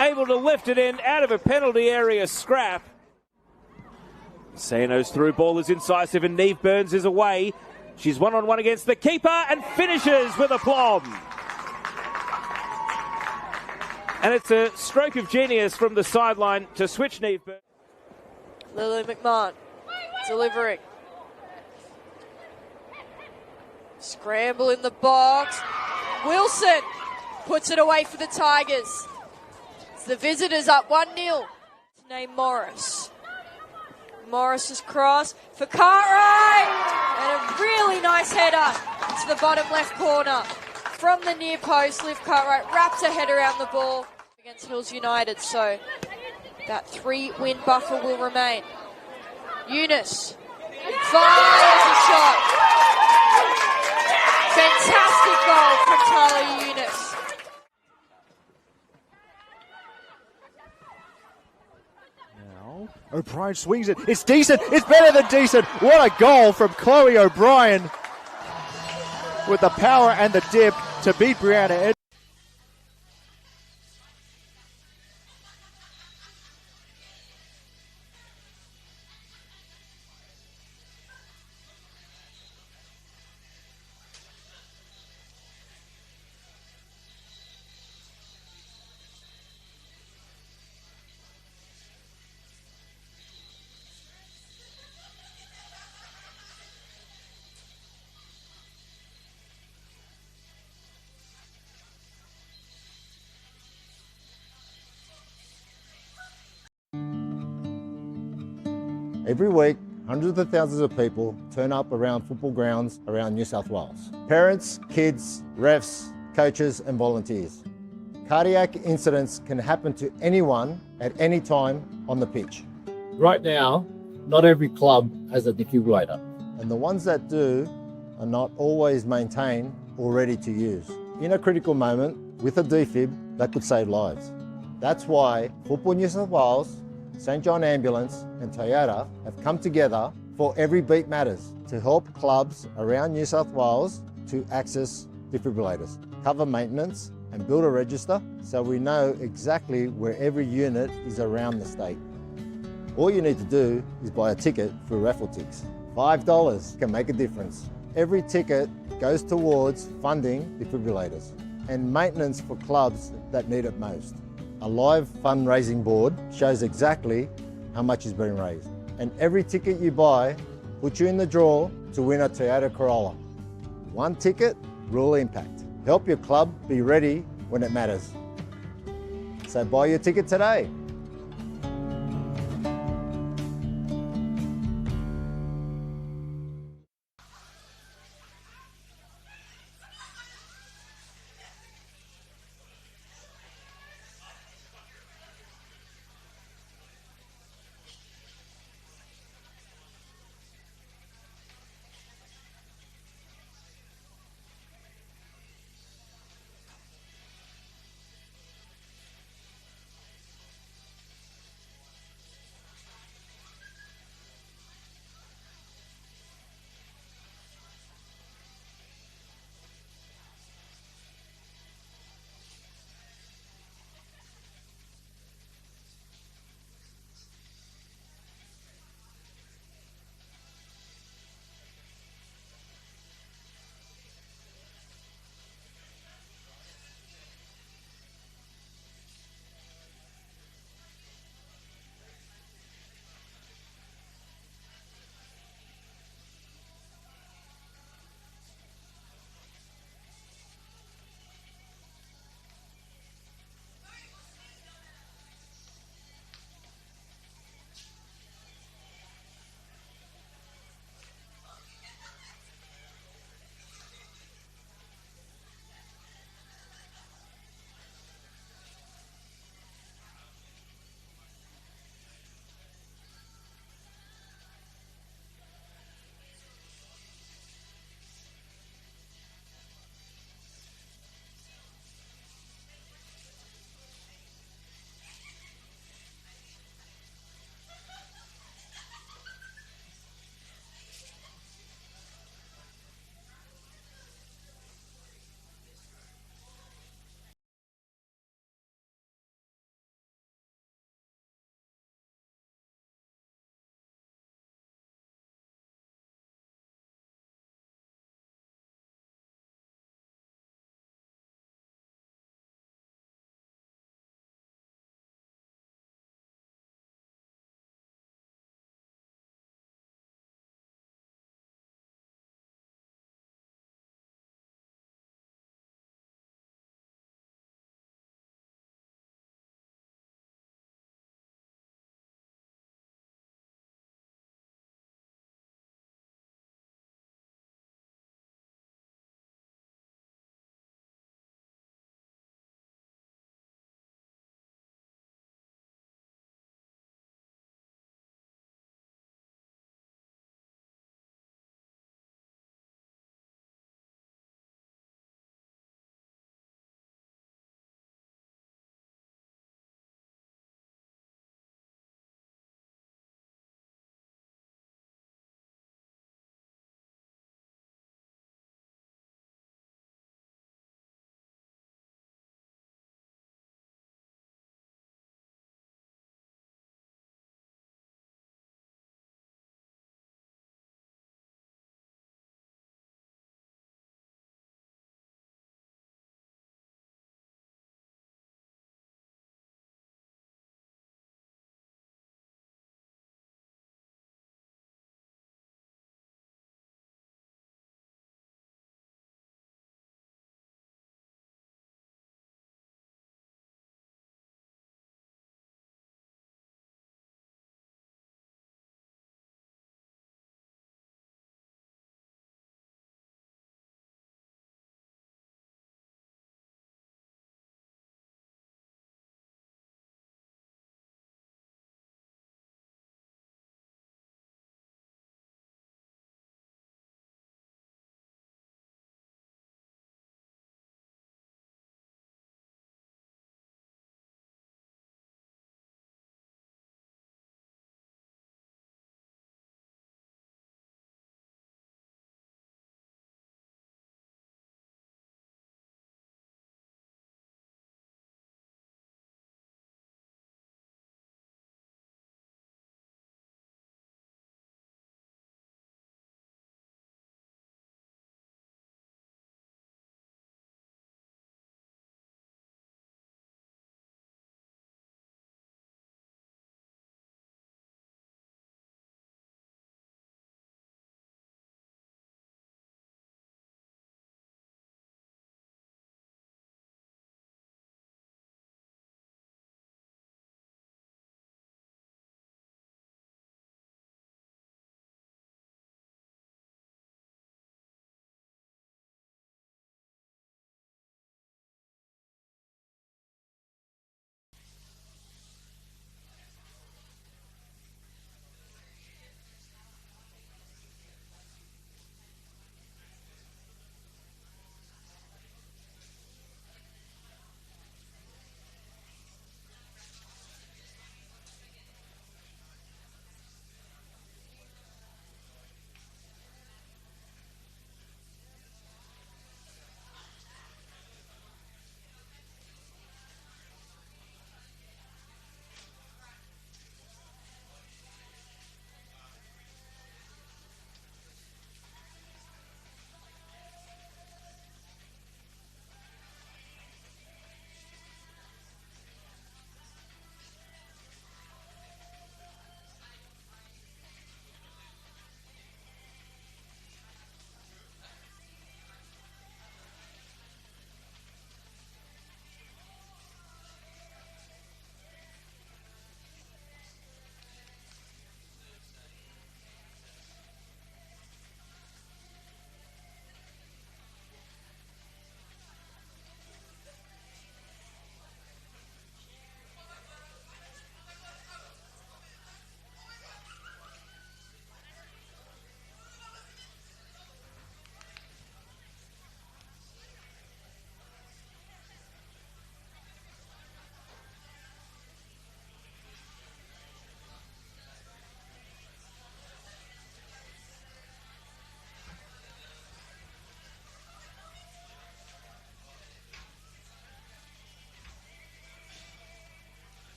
Able to lift it in out of a penalty area scrap. Saino's through ball is incisive and Neve Burns is away. She's one-on-one against the keeper and finishes with aplomb. And it's a stroke of genius from the sideline to switch Neve Burns.
Lily McMahon delivering. Scramble in the box. Wilson puts it away for the Tigers. It's the visitors up 1-0. Named Morris. Morris's cross for Cartwright. And a really nice header to the bottom left corner. From the near post, Liv Cartwright wraps her head around the ball against Hills United. So that 3-win buffer will remain. Eunice fires a shot. Fantastic goal from Talia Eunice.
Now O'Brien swings it. It's decent. It's better than decent. What a goal from Chloe O'Brien with the power and the dip to beat Brianna Edwards.
Every week, hundreds of thousands of people turn up around football grounds around New South Wales. Parents, kids, refs, coaches and volunteers. Cardiac incidents can happen to anyone at any time on the pitch.
Right now, not every club has a defibrillator.
And the ones that do are not always maintained or ready to use. In a critical moment, with a defib, that could save lives. That's why Football New South Wales, St John Ambulance and Toyota have come together for Every Beat Matters to help clubs around New South Wales to access defibrillators, cover maintenance and build a register so we know exactly where every unit is around the state. All you need to do is buy a ticket through Raffletix. $5 can make a difference. Every ticket goes towards funding defibrillators and maintenance for clubs that need it most. A live fundraising board shows exactly how much is being raised. And every ticket you buy puts you in the draw to win a Toyota Corolla. One ticket, real impact. Help your club be ready when it matters. So buy your ticket today.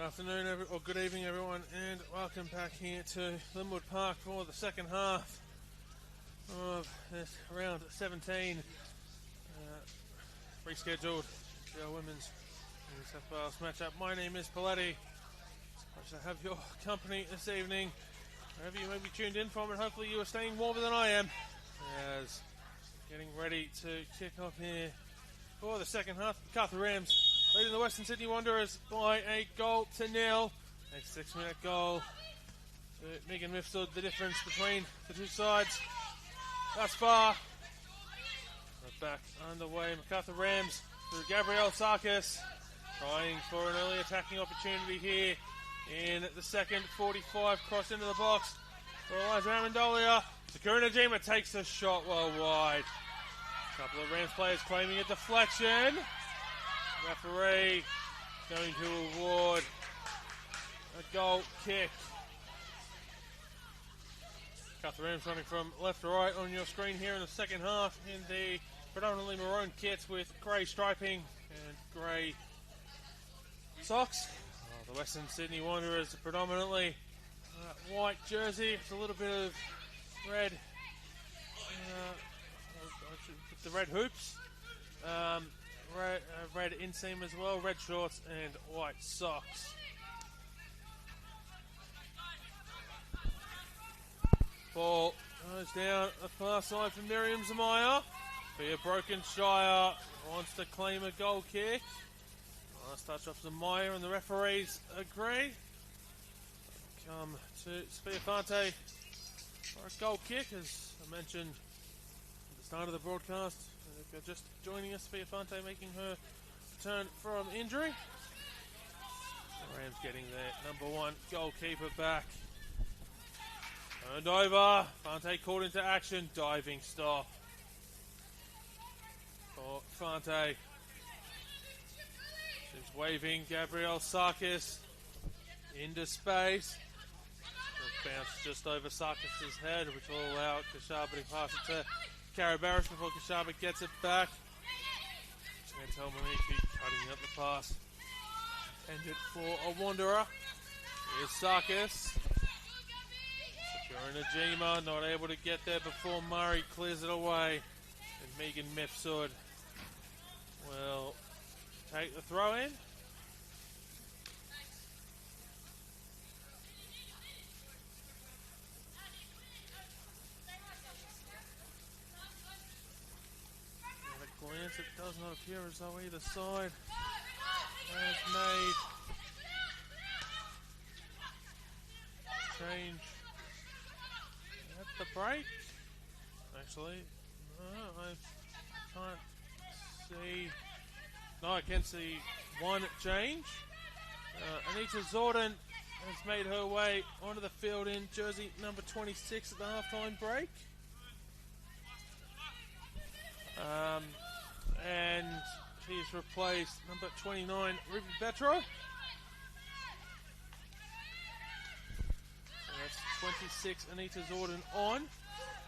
afternoon, or good evening, everyone, and welcome back here to Linwood Park for the second half of this round 17, rescheduled for our women's New South Wales matchup. My name is Paletti. It's a pleasure to have your company this evening, wherever you may be tuned in from, and hopefully you are staying warmer than I am, as getting ready to kick off here for the second half. Macarthur Rams leading the Western Sydney Wanderers by a goal to nil. A 6-minute goal to Megan Mifsud, the difference between the two sides thus far. We're back underway. Macarthur Rams through Gabrielle Sarkis, trying for an early attacking opportunity here in the second. 45 cross into the box for Eliza Amendolia. Sakura Najima takes a shot well wide. A couple of Rams players claiming a deflection. Referee going to award a goal kick. Macarthur Rams running from left to right on your screen here in the second half in the predominantly maroon kits with grey striping and grey socks. The Western Sydney Wanderers are predominantly white jersey. It's a little bit of red, the red hoops. Red inseam as well, red shorts and white socks. Ball goes down the far side for Miriam Zamaya. Via Brokenshire wants to claim a goal kick. Last touch off Zamaya and the referees agree. Come to Sophia Fante for a goal kick, as I mentioned at the start of the broadcast. If you're just joining us, Sophia Fante making her return from injury. The Rams getting their number one goalkeeper back. Turned over. Fante called into action. Diving stop for Fante. She's waving Gabrielle Sarkis into space. It'll bounce just over Sarkis' head, which will allow Kashaba to pass it to Karabarish before Kashaba gets it back. Chantal Maniki cutting up the pass. Intended for a Wanderer. Here's Sarkis. Sakura Najima not able to get there before Murray clears it away. And Megan Mifsud will take the throw in. At a glance, it does not appear as though either side has made change at the break. Actually, no, I can't see. No, I can see one change. Anita Zorden has made her way onto the field in jersey number 26 at the halftime break. And she's replaced number 29, Ruby Betro. So that's 26, Anita Zorden on.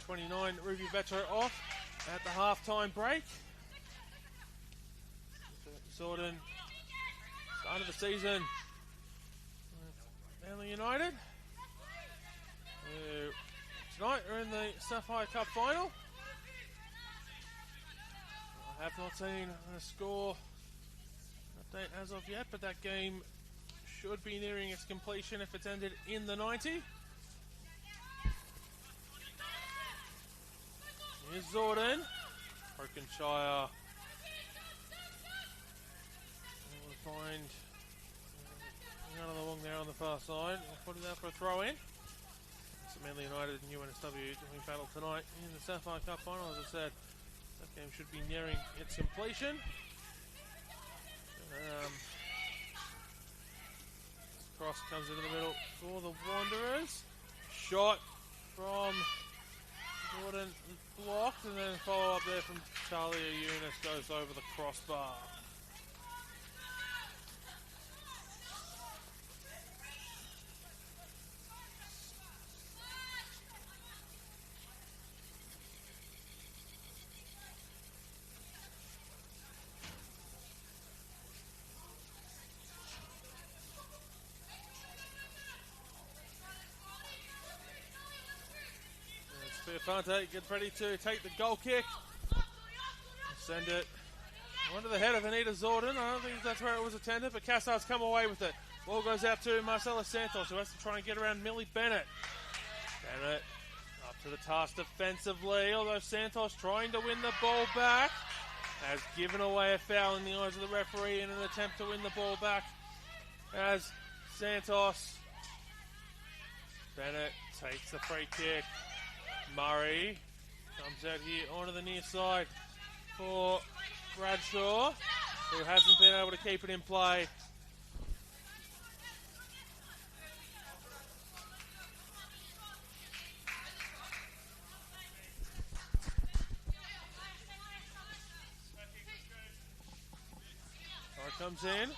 29, Ruby Betro off at the halftime break. Zorden, start of the season with Manly United. Tonight we're in the Sapphire Cup final. I have not seen a score update as of yet, but that game should be nearing its completion if it's ended in the 90. Here's Zorden. Brokenshire will find another along there on the far side. We'll put it out for a throw in. So Manly United and NSW doing battle tonight in the Sapphire Cup final. As I said, that game should be nearing its completion. Cross comes into the middle for the Wanderers. Shot from Jordan blocked, and then follow up there from Talia Eunice goes over the crossbar. Sophia Fante gets ready to take the goal kick. Send it onto the head of Anita Zordon. I don't think that's where it was intended, but Cassar's come away with it. Ball goes out to Marcella Santos, who has to try and get around Millie Bennett. Bennett up to the task defensively, although Santos trying to win the ball back. Has given away a foul in the eyes of the referee in an attempt to win the ball back. As Santos, Bennett takes the free kick. Murray comes out here onto the near side for Bradshaw, who hasn't been able to keep it in play. Comes in.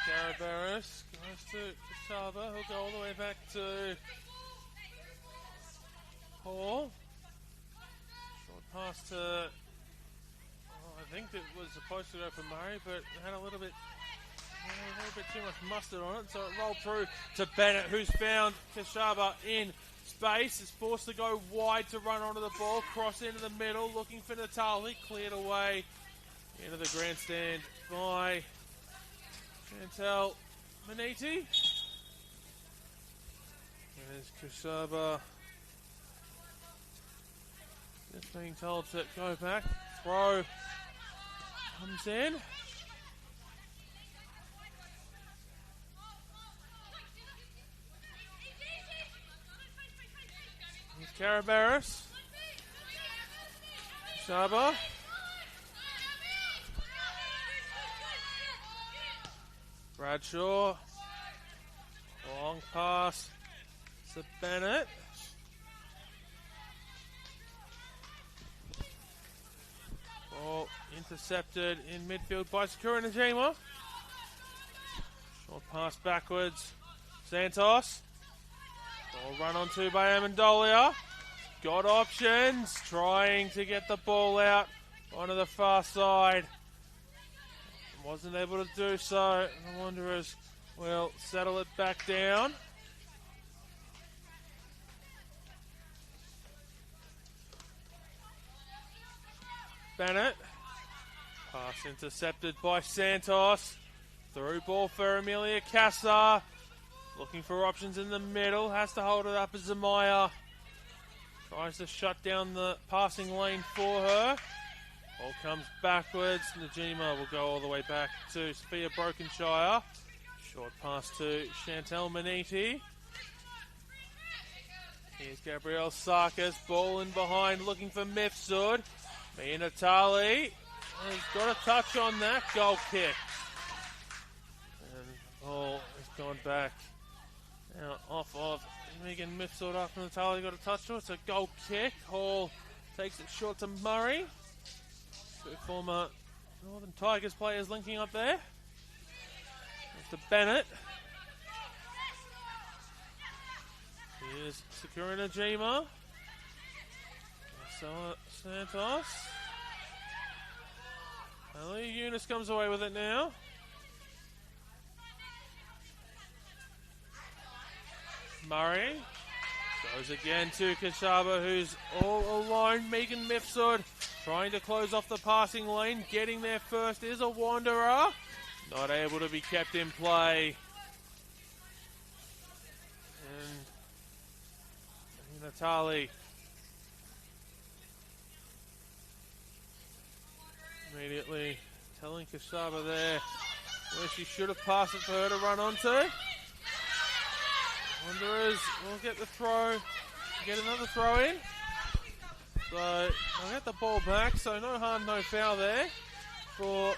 Carabarris goes to Saba. He'll go all the way back to Hall. Short pass to, I think it was supposed to go for Murray, but it had a little bit too much mustard on it, so it rolled through to Bennett, who's found Kashaba in space, is forced to go wide to run onto the ball, cross into the middle, looking for Natali, cleared away into the grandstand by Chantel Maniti. There's Kashaba just being told to go back. Throw comes in. Carabarris. Saba. Bradshaw. Long pass to Bennett. Ball intercepted in midfield by Sakura Najima. Short pass backwards. Santos. Ball run on to by Amendolia. Got options. Trying to get the ball out onto the far side. Wasn't able to do so. The Wanderers will settle it back down. Bennett. Pass intercepted by Santos. Through ball for Amelia Cassar. Looking for options in the middle. Has to hold it up as Zamaya. Tries to shut down the passing lane for her. Ball comes backwards. Najima will go all the way back to Sophia Brokenshire. Short pass to Chantel Maniti. Here's Gabrielle Sarkis. Ball in behind looking for Mifsud. Mia Natali has got a touch on that. Goal kick. And the ball has gone back. Now off of Megan Mifsud after Natali got a touch to it. It's a goal kick. Hall takes it short to Murray. Two former Northern Tigers players linking up there. To Bennett. Here's Sakura Najima. Santos. Ellie Eunice comes away with it now. Murray goes again to Kashaba, who's all alone. Megan Mifsud trying to close off the passing lane. Getting there first is a Wanderer. Not able to be kept in play. And Natali immediately telling Kashaba there where she should have passed it for her to run onto. Wanderers will get the throw, get another throw in. So they'll get the ball back, so no harm, no foul there for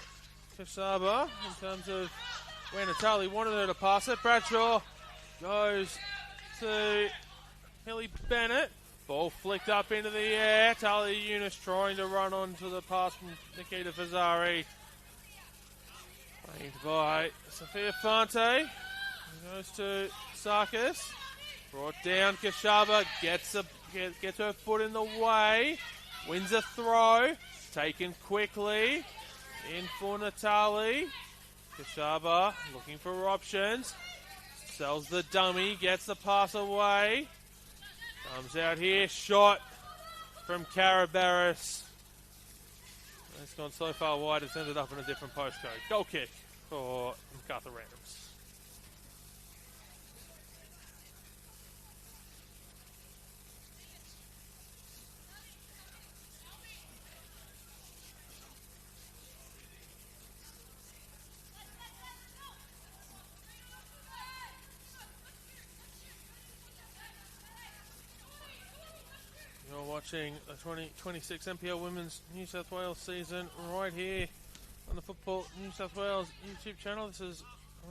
Kashaba in terms of where Natali wanted her to pass it. Bradshaw goes to Millie Bennett. Ball flicked up into the air. Talia Eunice trying to run onto the pass from Nikita Fazzari. Played by Sophia Fante. Goes to Sarkis. Brought down. Kashaba gets her foot in the way. Wins a throw. Taken quickly. In for Natali. Kashaba looking for options. Sells the dummy, gets the pass away. Comes out here, shot from Carabarris. It's gone so far wide, it's ended up in a different postcode. Goal kick for Macarthur Rams. You're watching the 2026 NPL Women's New South Wales season right here on the Football New South Wales YouTube channel. This is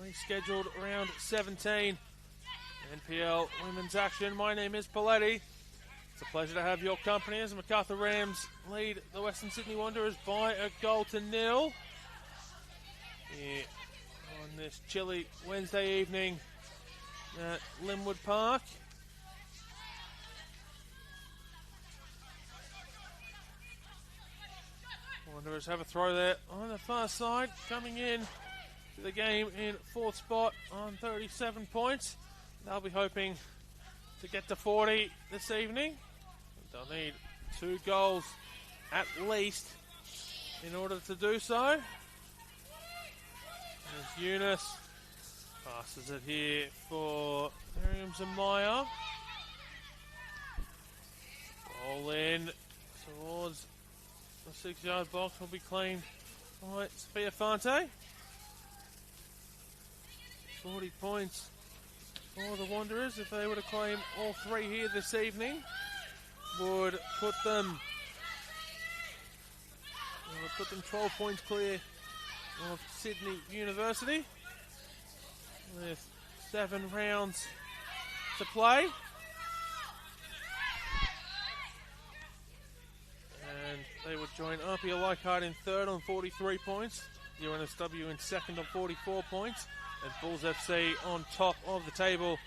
rescheduled round 17. NPL Women's Action. My name is Paletti. It's a pleasure to have your company as the Macarthur Rams lead the Western Sydney Wanderers by 1-0 here on this chilly Wednesday evening at Linwood Park. Wanderers have a throw there on the far side, coming in to the game in 4th spot on 37 points. They'll be hoping to get to 40 this evening. They'll need 2 goals at least in order to do so. There's Eunice, passes it here for Miriam Zamaya. Ball in towards the 6-yard box, will be claimed by Sophia Fante. 40 points for the Wanderers if they were to claim all 3 here this evening. Would put them 12 points clear of Sydney University with 7 rounds to play. And they would join RPL Leichhardt in 3rd on 43 points, NSW in 2nd on 44 points, and Bulls FC on top of the table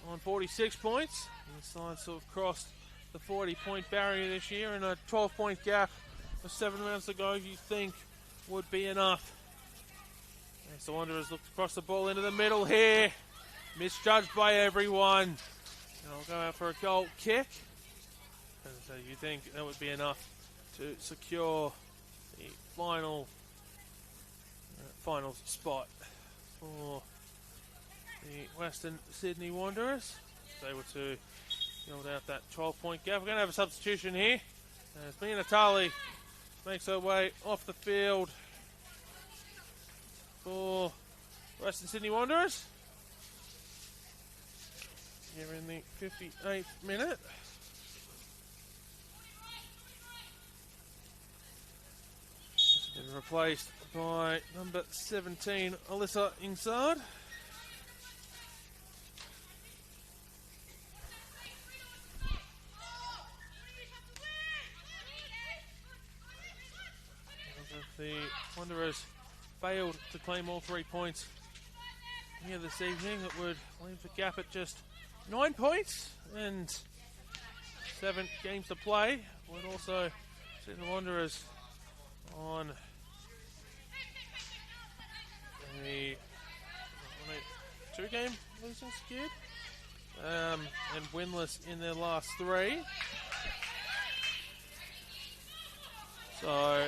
on 46 points. And the sides sort of crossed the 40-point barrier this year, and a 12-point gap with 7 rounds to go you think would be enough. As the Wanderers look to cross the ball into the middle here, misjudged by everyone. And I'll go out for a goal kick. And so you think that would be enough to secure the finals spot for the Western Sydney Wanderers. If they were to build out that 12-point gap. We're going to have a substitution here. As Mia Natali makes her way off the field for Western Sydney Wanderers. Here in the 58th minute. Been replaced by number 17, Alyssa Ingsard. The Wanderers failed to claim all 3 points here this evening. It would leave the gap at just 9 points and 7 games to play. Would also see the Wanderers on a 2-game losing skid and winless in their last 3. So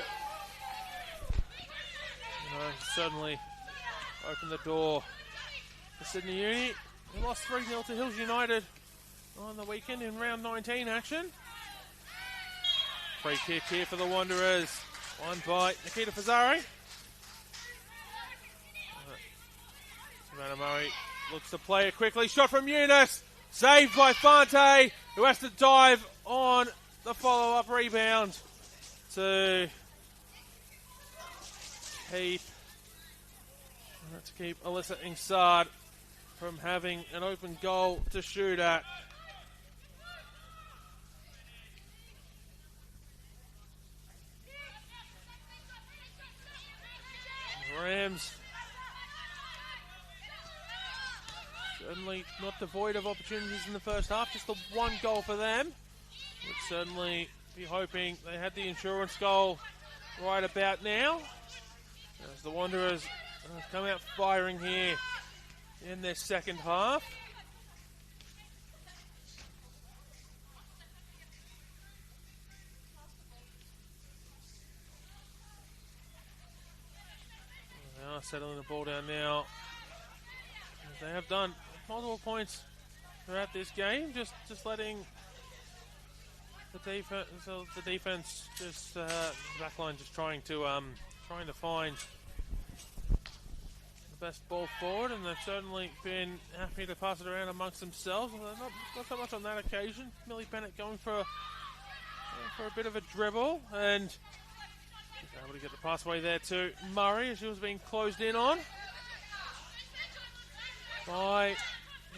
certainly open the door for Sydney Uni. They lost 3-0 to Hills United on the weekend in round 19 action. Free kick here for the Wanderers. One by Nikita Fazzari. Savannah Murray looks to play it quickly. Shot from Eunice. Saved by Fante, who has to dive on the follow-up rebound to keep Alyssa Ingsard from having an open goal to shoot at. Rams certainly not devoid of opportunities in the first half. Just the 1 goal for them. Would certainly be hoping they had the insurance goal right about now. As the Wanderers come out firing here in their second half. They are settling the ball down now. They have done multiple points throughout this game, just letting the defense just the backline just trying to find the best ball forward, and they've certainly been happy to pass it around amongst themselves. Not so much on that occasion. Millie Bennett going for a bit of a dribble, and able to get the pass away there to Murray as she was being closed in on by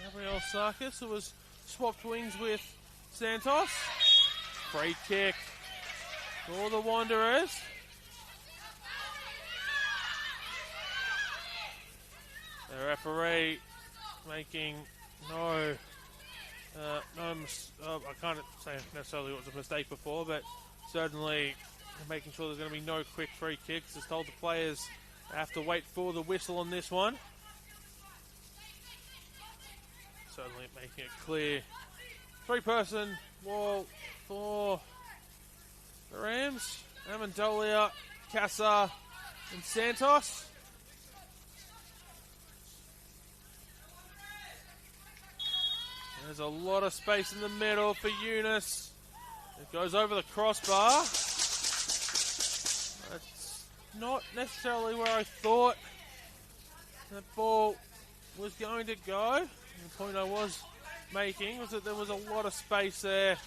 Gabrielle Sarkis, who was swapped wings with Santos. Free kick for the Wanderers. The referee making I can't say necessarily it was a mistake before, but certainly making sure there's going to be no quick free kicks. Has told the players they have to wait for the whistle on this one. Certainly making it clear. Three-person wall for the Rams. Amendolia, Casa, and Santos. There's a lot of space in the middle for Eunice. It goes over the crossbar. That's not necessarily where I thought that ball was going to go. The point I was making was that there was a lot of space there.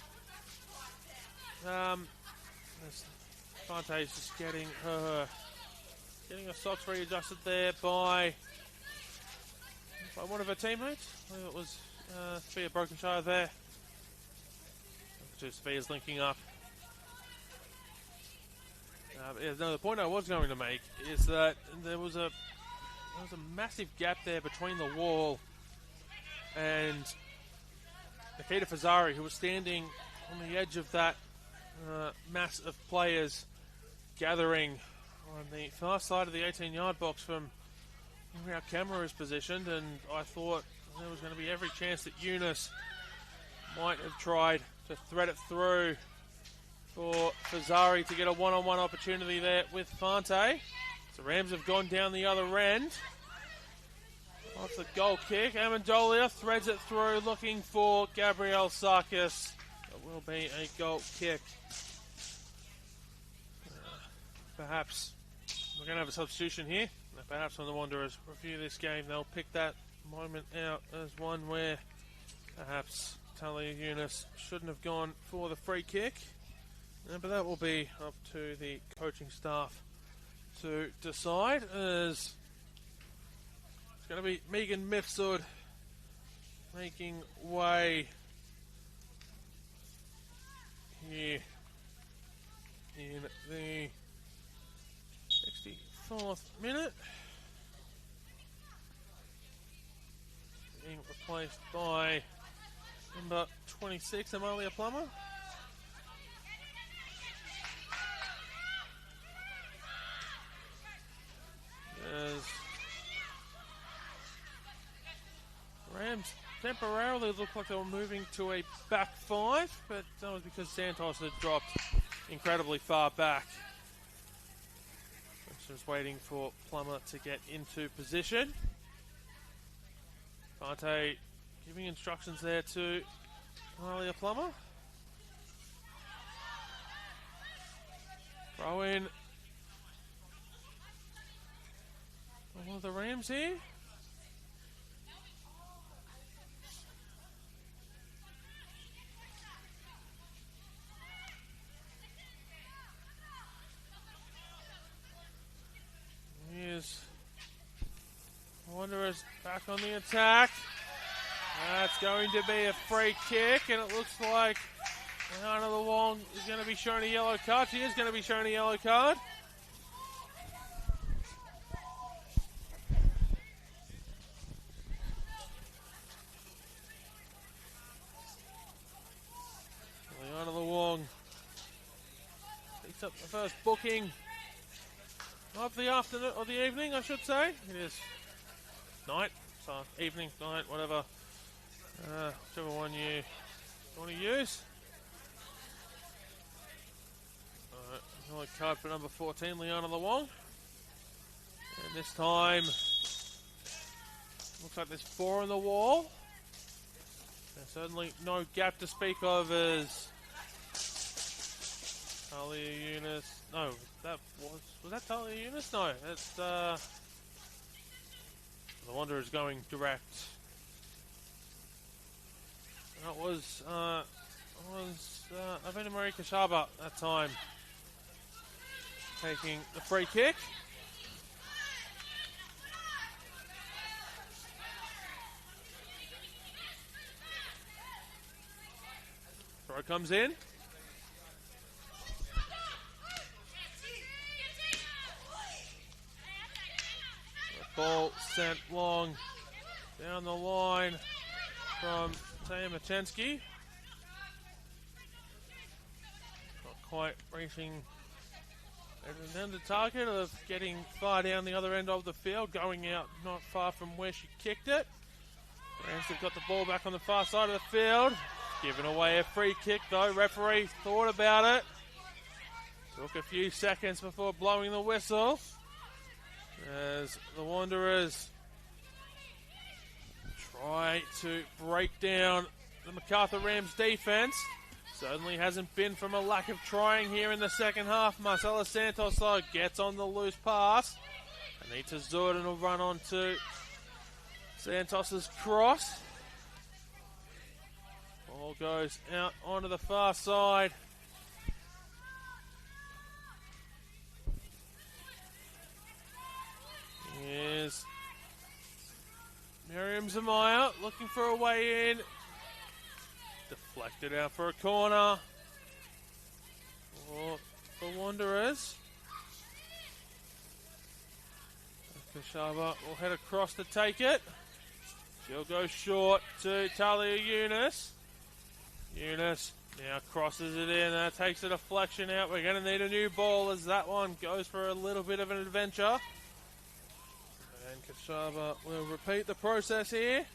Fante's just getting her socks readjusted there by one of her teammates. I believe it was Sophia Brokenshire there. Sophia's linking up. The point I was going to make is that there was a massive gap there between the wall and Nikita Fazzari, who was standing on the edge of that mass of players gathering on the far side of the 18-yard box from where our camera is positioned, and I thought there was going to be every chance that Eunice might have tried to thread it through for Fazzari to get a one-on-one opportunity there with Fante. So Rams have gone down the other end. Off the goal kick, Amendolia threads it through, looking for Gabrielle Sarkis. It will be a goal kick. Perhaps we're going to have a substitution here. Perhaps when the Wanderers review this game, they'll pick that moment out as one where perhaps Talia Eunice shouldn't have gone for the free kick. But that will be up to the coaching staff to decide, as it's going to be Megan Mifsud making way here in the 64th minute. Being replaced by number 26, Amalia Plummer. As Rams temporarily looked like they were moving to a back five, but that was because Santos had dropped incredibly far back. Just waiting for Plummer to get into position. Fante giving instructions there to Amalia Plummer. Throw in one of the Rams here. Here's Wanderers back on the attack. That's going to be a free kick, and it looks like Hannah Luong is going to be shown a yellow card. She is going to be shown a yellow card. Hannah Luong picks up the first booking of the afternoon, or the evening, I should say. It is night, so evening, night, whatever. Whichever one you want to use. Alright, card for number 14, Liana Lawong. And this time, looks like there's 4 on the wall. There's certainly no gap to speak of as Talia Eunice. No, that was that Talia Eunice? No, it's the Wanderers going direct. That was Avena Marie Kashaba that time taking the free kick. Throw comes in. The ball sent long down the line from Taya Machensky. Not quite reaching an intended target of getting far down the other end of the field, going out not far from where she kicked it. Rams have got the ball back on the far side of the field. Giving away a free kick though. Referee thought about it. Took a few seconds before blowing the whistle. As the Wanderers try to break down the Macarthur Rams defense. Certainly hasn't been from a lack of trying here in the second half. Marcela Santos though gets on the loose pass. Anita Jordan will run on to Santos's cross. Ball goes out onto the far side. Here's Miriam Zamaya looking for a way in. Deflected out for a corner for the Wanderers. Kashaba will head across to take it. She'll go short to Talia Eunice. Eunice now crosses it in. That takes a deflection out. We're going to need a new ball as that one goes for a little bit of an adventure. And Kashaba will repeat the process here.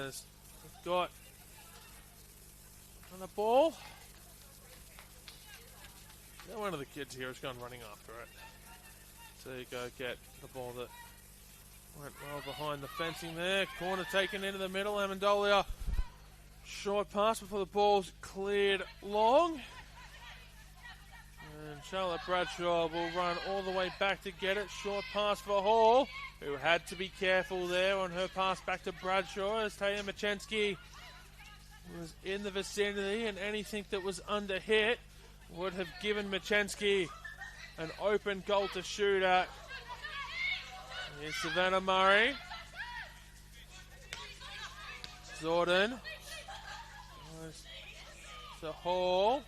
As we've got on the ball. Now one of the kids here has gone running after it. So you go get the ball that went well behind the fencing there. Corner taken into the middle. Amendolia short pass before the ball's cleared long. And Charlotte Bradshaw will run all the way back to get it. Short pass for Hall, who had to be careful there on her pass back to Bradshaw as Taya Machensky was in the vicinity, and anything that was under hit would have given Machensky an open goal to shoot at. Here's Savannah Murray. Jordan. To Hall.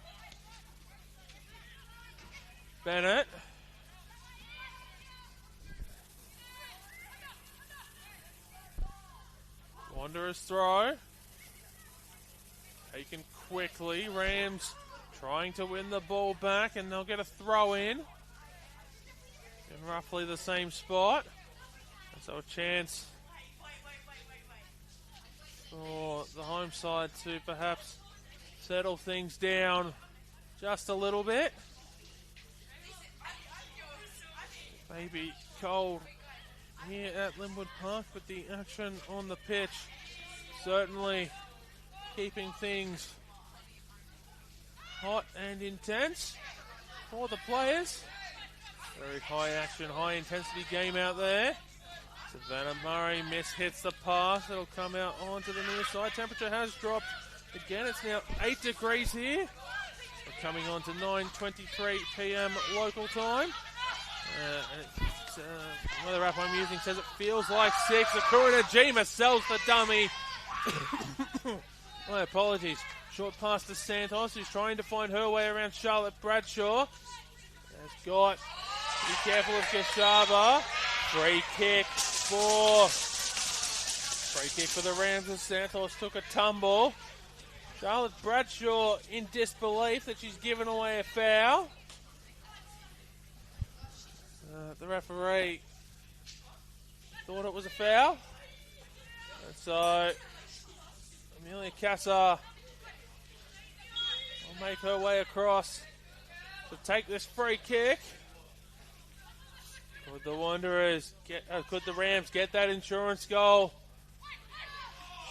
Bennett. Wanderers throw. Taken quickly. Rams trying to win the ball back, and they'll get a throw in roughly the same spot. So a chance for the home side to perhaps settle things down just a little bit. Maybe cold here at Linwood Park, but the action on the pitch certainly keeping things hot and intense for the players. Very high action, high intensity game out there. Savannah Murray mishits the pass. It'll come out onto the near side. Temperature has dropped again. It's now 8 degrees here. We're coming on to 9:23 p.m. local time. Weather app I'm using says it feels like 6. Akura Najima sells the dummy. My apologies. Short pass to Santos, who's trying to find her way around Charlotte Bradshaw. Has got to be careful of Kashaba. Free kick for the Rams as Santos took a tumble. Charlotte Bradshaw in disbelief that she's given away a foul. The referee thought it was a foul. And so Amelia Casa will make her way across to take this free kick. Could the Wanderers could the Rams get that insurance goal?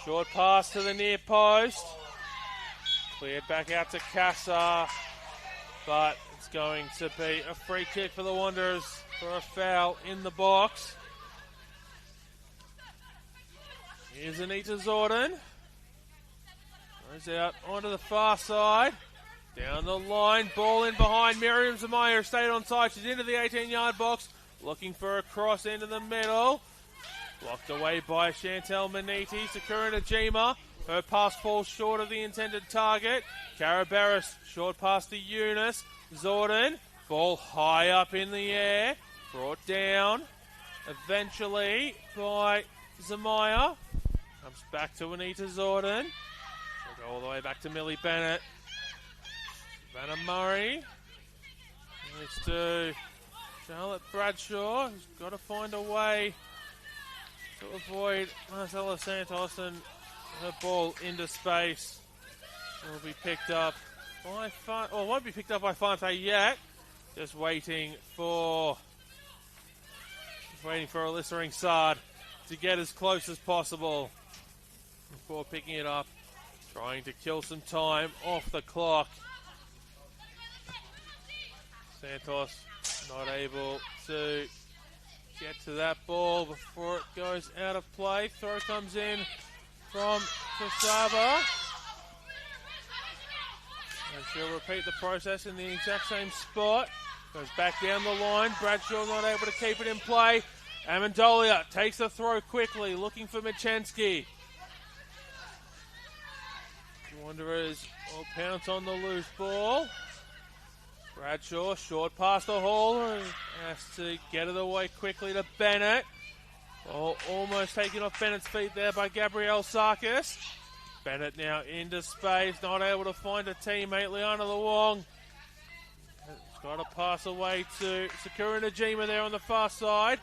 Short pass to the near post. Cleared back out to Casa, but it's going to be a free kick for the Wanderers for a foul in the box. Here's Anita Zorden. Goes out onto the far side. Down the line, ball in behind. Miriam Zamaya stayed on side. She's into the 18-yard box. Looking for a cross into the middle. Blocked away by Chantel Maniti. Sakura Najima. Her pass falls short of the intended target. Cara Barris, short pass to Eunice. Zorden, ball high up in the air. Brought down eventually by Zamaya. Comes back to Anita Zorden. She'll go all the way back to Millie Bennett. Vanna Murray. Next to Charlotte Bradshaw, who's got to find a way to avoid Marcela Santos, and her ball into space will be picked up by won't be picked up by Fante yet. Just waiting for Alyssa Ringsard to get as close as possible before picking it up, trying to kill some time off the clock. Santos not able to get to that ball before it goes out of play. Throw comes in from Kasaba. And she'll repeat the process in the exact same spot. Goes back down the line. Bradshaw not able to keep it in play. Amendolia takes the throw quickly, looking for Michenski. Wanderers will pounce on the loose ball. Bradshaw, short past the Hall, has to get it away quickly to Bennett. Ball almost taken off Bennett's feet there by Gabrielle Sarkis. Bennett now into space, not able to find a teammate. Liana Luong has got to pass away to Sakura Najima there on the far side.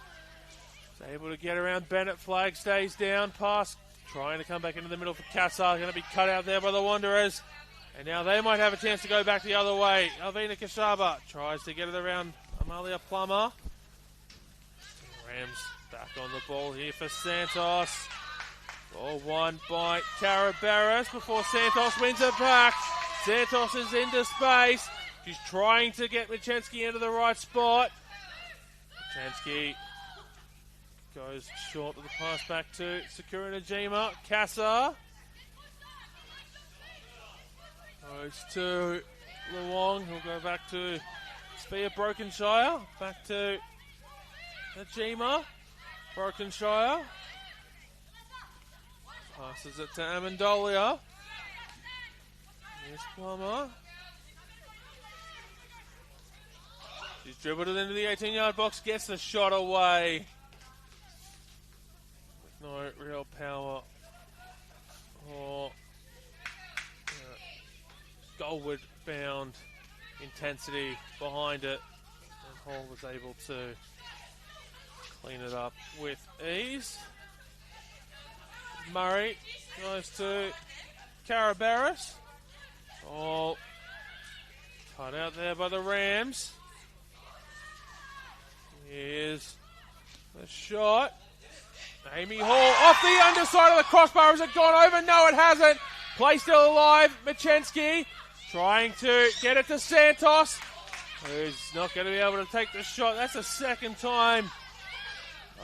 He's able to get around Bennett. Flag stays down. Pass trying to come back into the middle for Kassar. Going to be cut out there by the Wanderers. And now they might have a chance to go back the other way. Alvina Kashaba tries to get it around Amalia Plummer. Rams back on the ball here for Santos. Ball won by Cara Barris before Santos wins it back. Santos is into space. She's trying to get Michenski into the right spot. Michenski goes short with the pass back to Sakura Najima. Kassar goes to Luong, who'll go back to Spear Brokenshire. Back to Najima. Brokenshire. Passes it to Amendolia. Here's Plummer. She's dribbled it into the 18-yard box, gets the shot away. With no real power or goalward bound intensity behind it. And Hall was able to clean it up with ease. Murray goes to Cara Barris. All cut out there by the Rams. Here's the shot. Amy Hall off the underside of the crossbar. Has it gone over? No, it hasn't. Play still alive. Michenski trying to get it to Santos, who's not going to be able to take the shot. That's the second time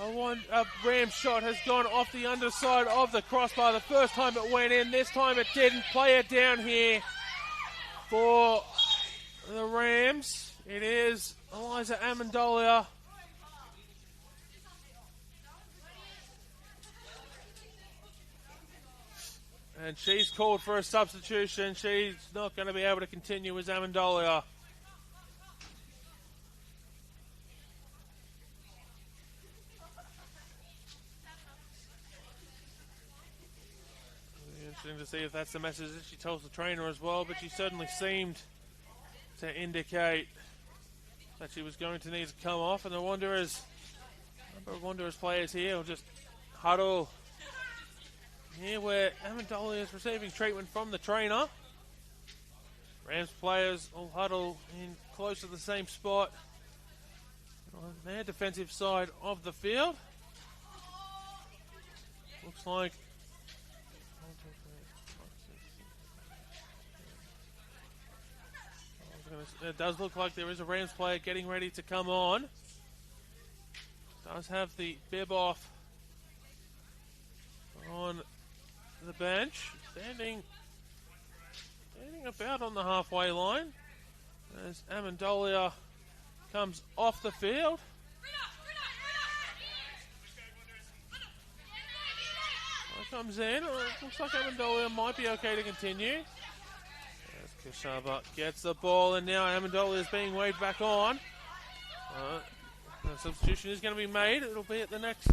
a Ram shot has gone off the underside of the crossbar. The first time it went in, this time it didn't. Play it down here for the Rams. It is Eliza Amendolia. And she's called for a substitution. She's not going to be able to continue as Amendolia. interesting to see if that's the message that she tells the trainer as well, but she certainly seemed to indicate that she was going to need to come off, and the Wanderers, a number of Wanderers players here will just huddle here where Amendolia is receiving treatment from the trainer. Rams players all huddle in close to the same spot on their defensive side of the field. Looks like it does look like there is a Rams player getting ready to come on. Does have the bib off on the bench, standing about on the halfway line as Amendolia comes off the field. Comes in. Looks like Amendolia might be okay to continue. As Kashaba gets the ball, and now Amendolia is being waved back on. The substitution is going to be made. It'll be at the next,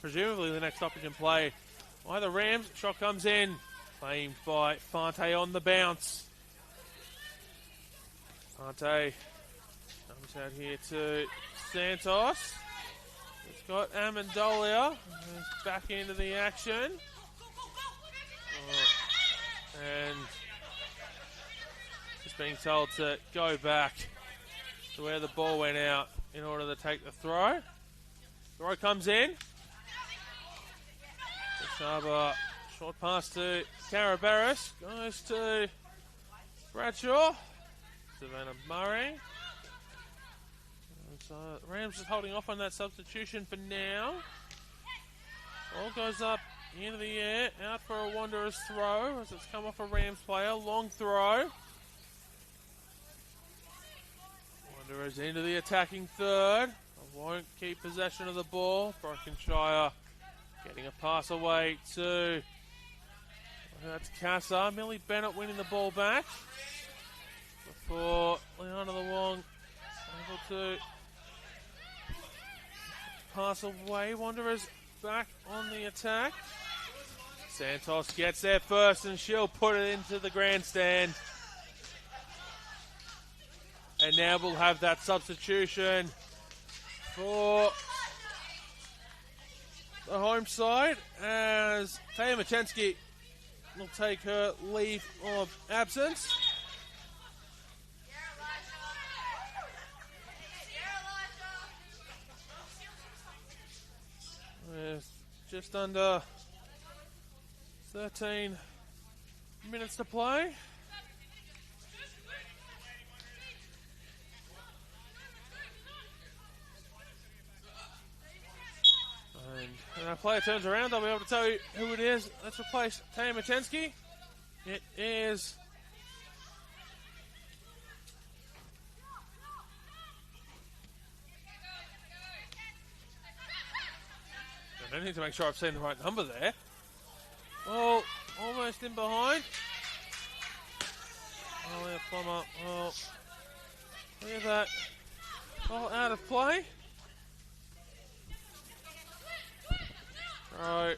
presumably the next stoppage in play by the Rams. Shot comes in, claimed by Fante on the bounce. Fante comes out here to Santos. It's got Amendolia back into the action. And just being told to go back to where the ball went out in order to take the throw. Throw comes in. Saba, short pass to Carabarris. Goes to Bradshaw. Savannah Murray. So Rams just holding off on that substitution for now. Ball goes up into the air, out for a Wanderers throw as it's come off a Rams player. Long throw. Wanderers into the attacking third. Won't keep possession of the ball. Brokenshire getting a pass away to, that's Casa. Millie Bennett winning the ball back before Leona the Wong able to pass away. Wanderers back on the attack. Santos gets there first and she'll put it into the grandstand. And now we'll have that substitution for the home side as Taya Machensky will take her leave of absence. There's just under 13 minutes to play. And when our player turns around, I'll be able to tell you who it is. Let's replace Taya Machensky. It is I need to make sure I've seen the right number there. Oh, almost in behind. Oh, yeah, Plummer. Oh, look at that. Oh, out of play. Right,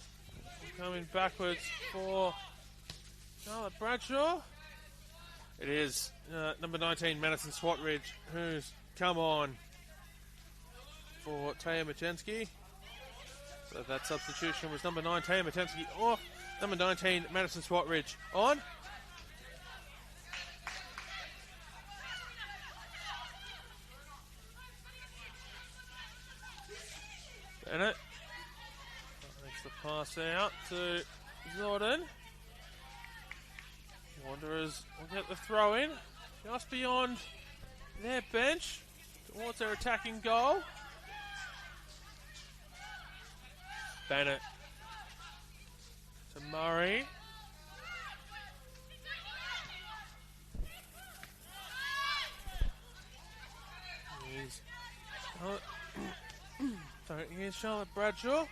coming backwards for Charlotte Bradshaw. It is number 19, Madison Swatridge, who's come on for Taya Machensky. So that substitution was number 9, Taya Machensky off. Number 19, Madison Swatridge on. Bennett makes the pass out to Jordan. Wanderers will get the throw in just beyond their bench towards their attacking goal. Bennett to Murray. Here's Charlotte Bradshaw.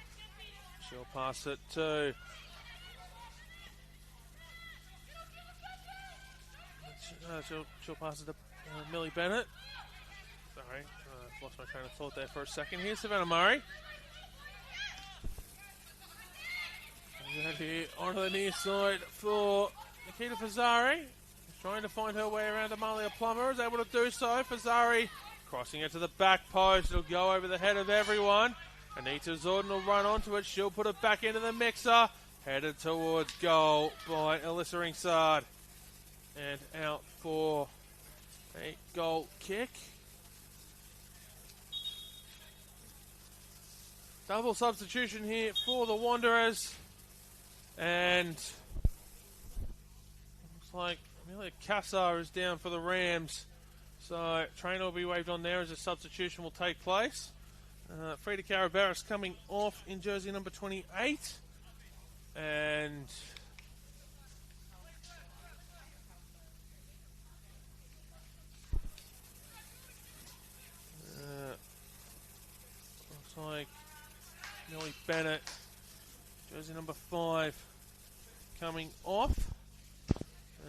She'll pass it to she'll pass it to Millie Bennett. Sorry, lost my train of thought there for a second. Here's Savannah Murray. And here onto the near side for Nikita Fazzari. Trying to find her way around Amalia Plummer. Is able to do so. Fazzari crossing it to the back post. It'll go over the head of everyone. Anita Zorden will run onto it. She'll put it back into the mixer. Headed towards goal by Alyssa Ringsard. And out for a goal kick. Double substitution here for the Wanderers. And looks like Amelia Cassar is down for the Rams. So trainer will be waved on there as a substitution will take place. Frida Carabaris coming off in jersey number 28. And looks like Millie Bennett, jersey number 5, coming off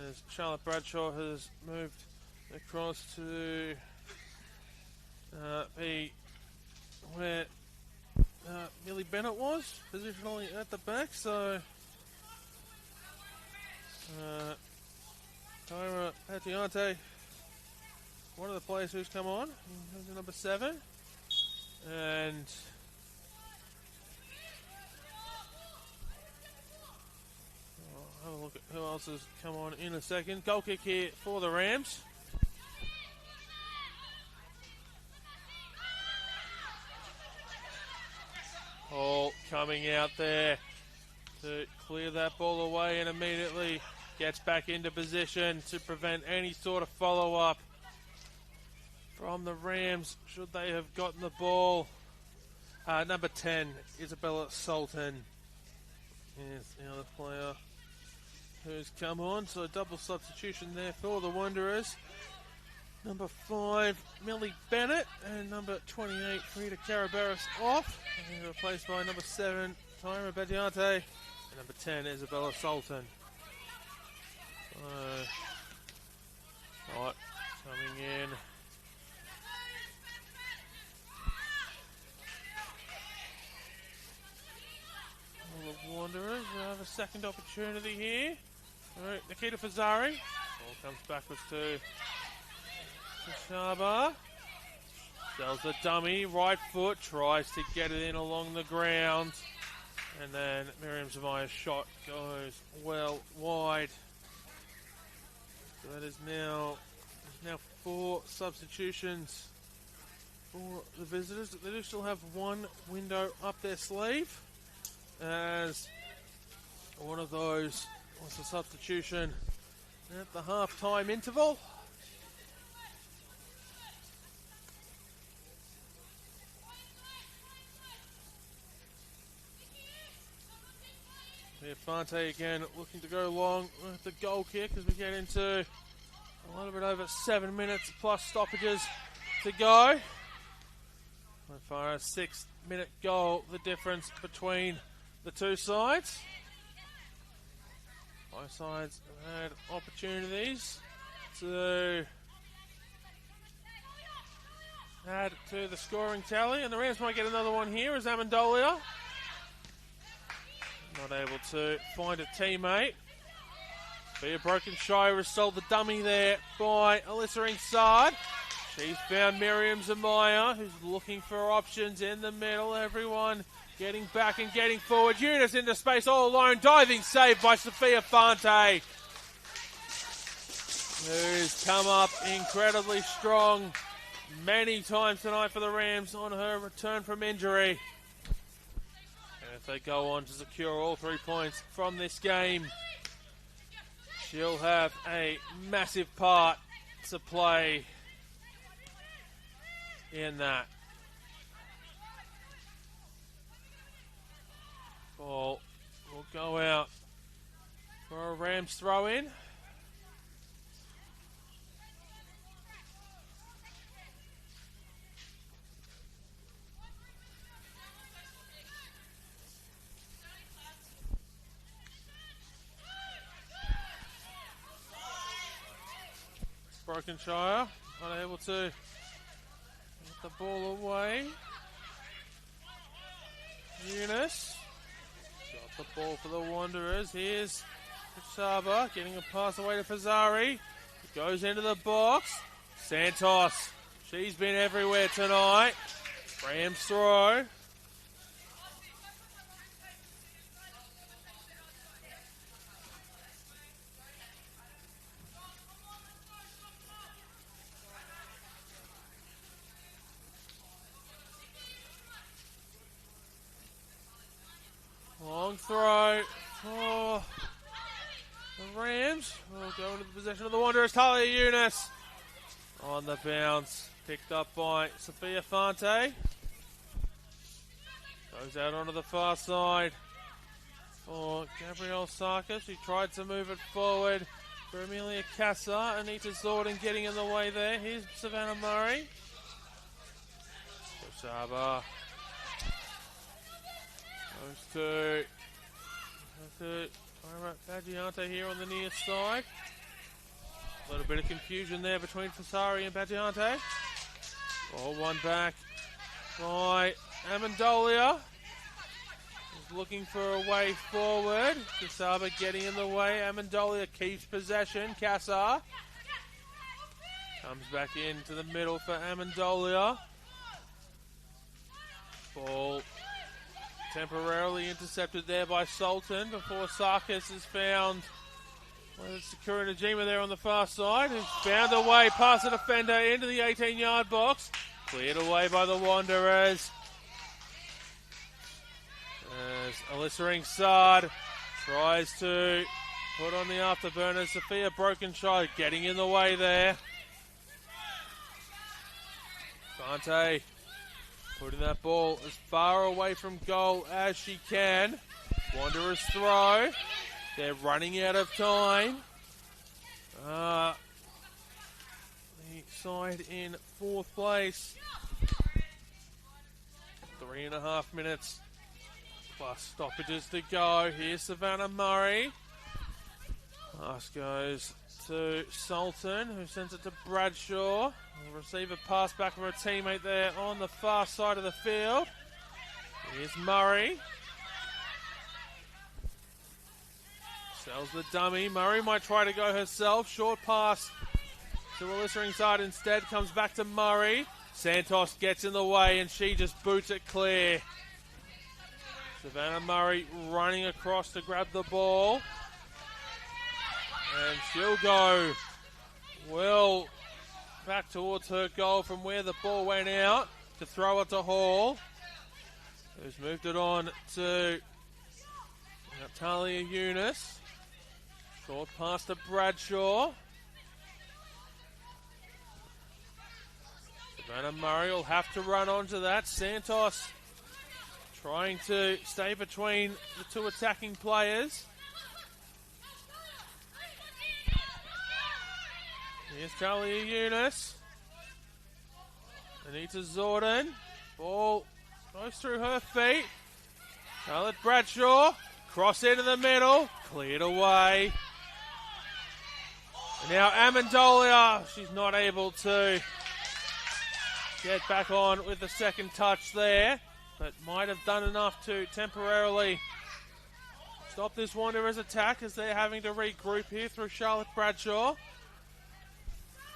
as Charlotte Bradshaw has moved across to be where Millie Bennett was, positionally at the back. So Tyra Patiante, one of the players who's come on, jersey number 7, and have a look at who else has come on in a second. Goal kick here for the Rams. Hall coming out there to clear that ball away and immediately gets back into position to prevent any sort of follow-up from the Rams should they have gotten the ball. Number 10, Isabella Sultan, is the other player who's come on. So double substitution there for the Wanderers. Number 5, Millie Bennett, and number 28, Frida Carabaris off. And replaced by number 7, Tyra Badiante, and number 10, Isabella Sultan. Right, coming in. All the Wanderers have a second opportunity here. All right, Nikita Fazzari. Ball comes backwards to Shaba. Sells the dummy, right foot, tries to get it in along the ground. And then Miriam Zamaya's shot goes well wide. So that is now 4 substitutions for the visitors. They do still have one window up their sleeve, as one of those was a substitution at the half-time interval. Fante again looking to go long with the goal kick as we get into a little bit over 7 minutes plus stoppages to go. So far, a 6-minute goal, the difference between the two sides. Both sides have had opportunities to add to the scoring tally, and the Rams might get another one here as Amendolia not able to find a teammate. Bea Brokenshire has sold the dummy there by Alyssa Ringsard. She's found Miriam Zamaya, who's looking for options in the middle. Everyone getting back and getting forward. Eunice into space all alone. Diving save by Sophia Fante, who's come up incredibly strong many times tonight for the Rams on her return from injury. If they go on to secure all 3 points from this game, she'll have a massive part to play in that. Ball will go out for a Rams throw in. Brokenshire unable to get the ball away. Eunice got the ball for the Wanderers. Here's Saba getting a pass away to Fazzari. It goes into the box. Santos, she's been everywhere tonight. Rams throw. Long throw for the Rams. Will go into the possession of the Wanderers. Talia Yunus on the bounce. Picked up by Sophia Fante. Goes out onto the far side for Gabrielle Sarkis. She tried to move it forward for Amelia Casa. Anita Zordon getting in the way there. Here's Savannah Murray. Shaba goes to Tyra Badgiante here on the near side. A little bit of confusion there between Fasari and Badgiante. Ball one back by Amendolia. Is looking for a way forward. Kasaba getting in the way. Amendolia keeps possession. Kassar comes back into the middle for Amendolia. Ball temporarily intercepted there by Sultan before Sarkis is found. Well, it's Sakura Najima there on the far side, who's found a way past the defender into the 18-yard box. Cleared away by the Wanderers. As Alyssa Ingsard tries to put on the afterburner. Sophia Brokenshire getting in the way there. Fante putting that ball as far away from goal as she can. Wanderers throw. They're running out of time. The side in fourth place. 3.5 minutes plus stoppages to go. Here's Savannah Murray. Pass goes to Sultan, who sends it to Bradshaw. Will receive a pass back from her teammate there on the far side of the field. Here's Murray. Sells the dummy. Murray might try to go herself. Short pass to Alyssa Ingsard instead. Comes back to Murray. Santos gets in the way and she just boots it clear. Savannah Murray running across to grab the ball. And she'll go well back towards her goal from where the ball went out to throw it to Hall, who's moved it on to Talia Yunus. Short pass to Bradshaw. Savannah Murray will have to run onto that. Santos trying to stay between the two attacking players. Here's Talia Yunus. Anita Zordon. Ball goes through her feet. Charlotte Bradshaw. Cross into the middle. Cleared away. And now Amendolia. She's not able to get back on with the second touch there, but might have done enough to temporarily stop this Wanderers attack as they're having to regroup here through Charlotte Bradshaw.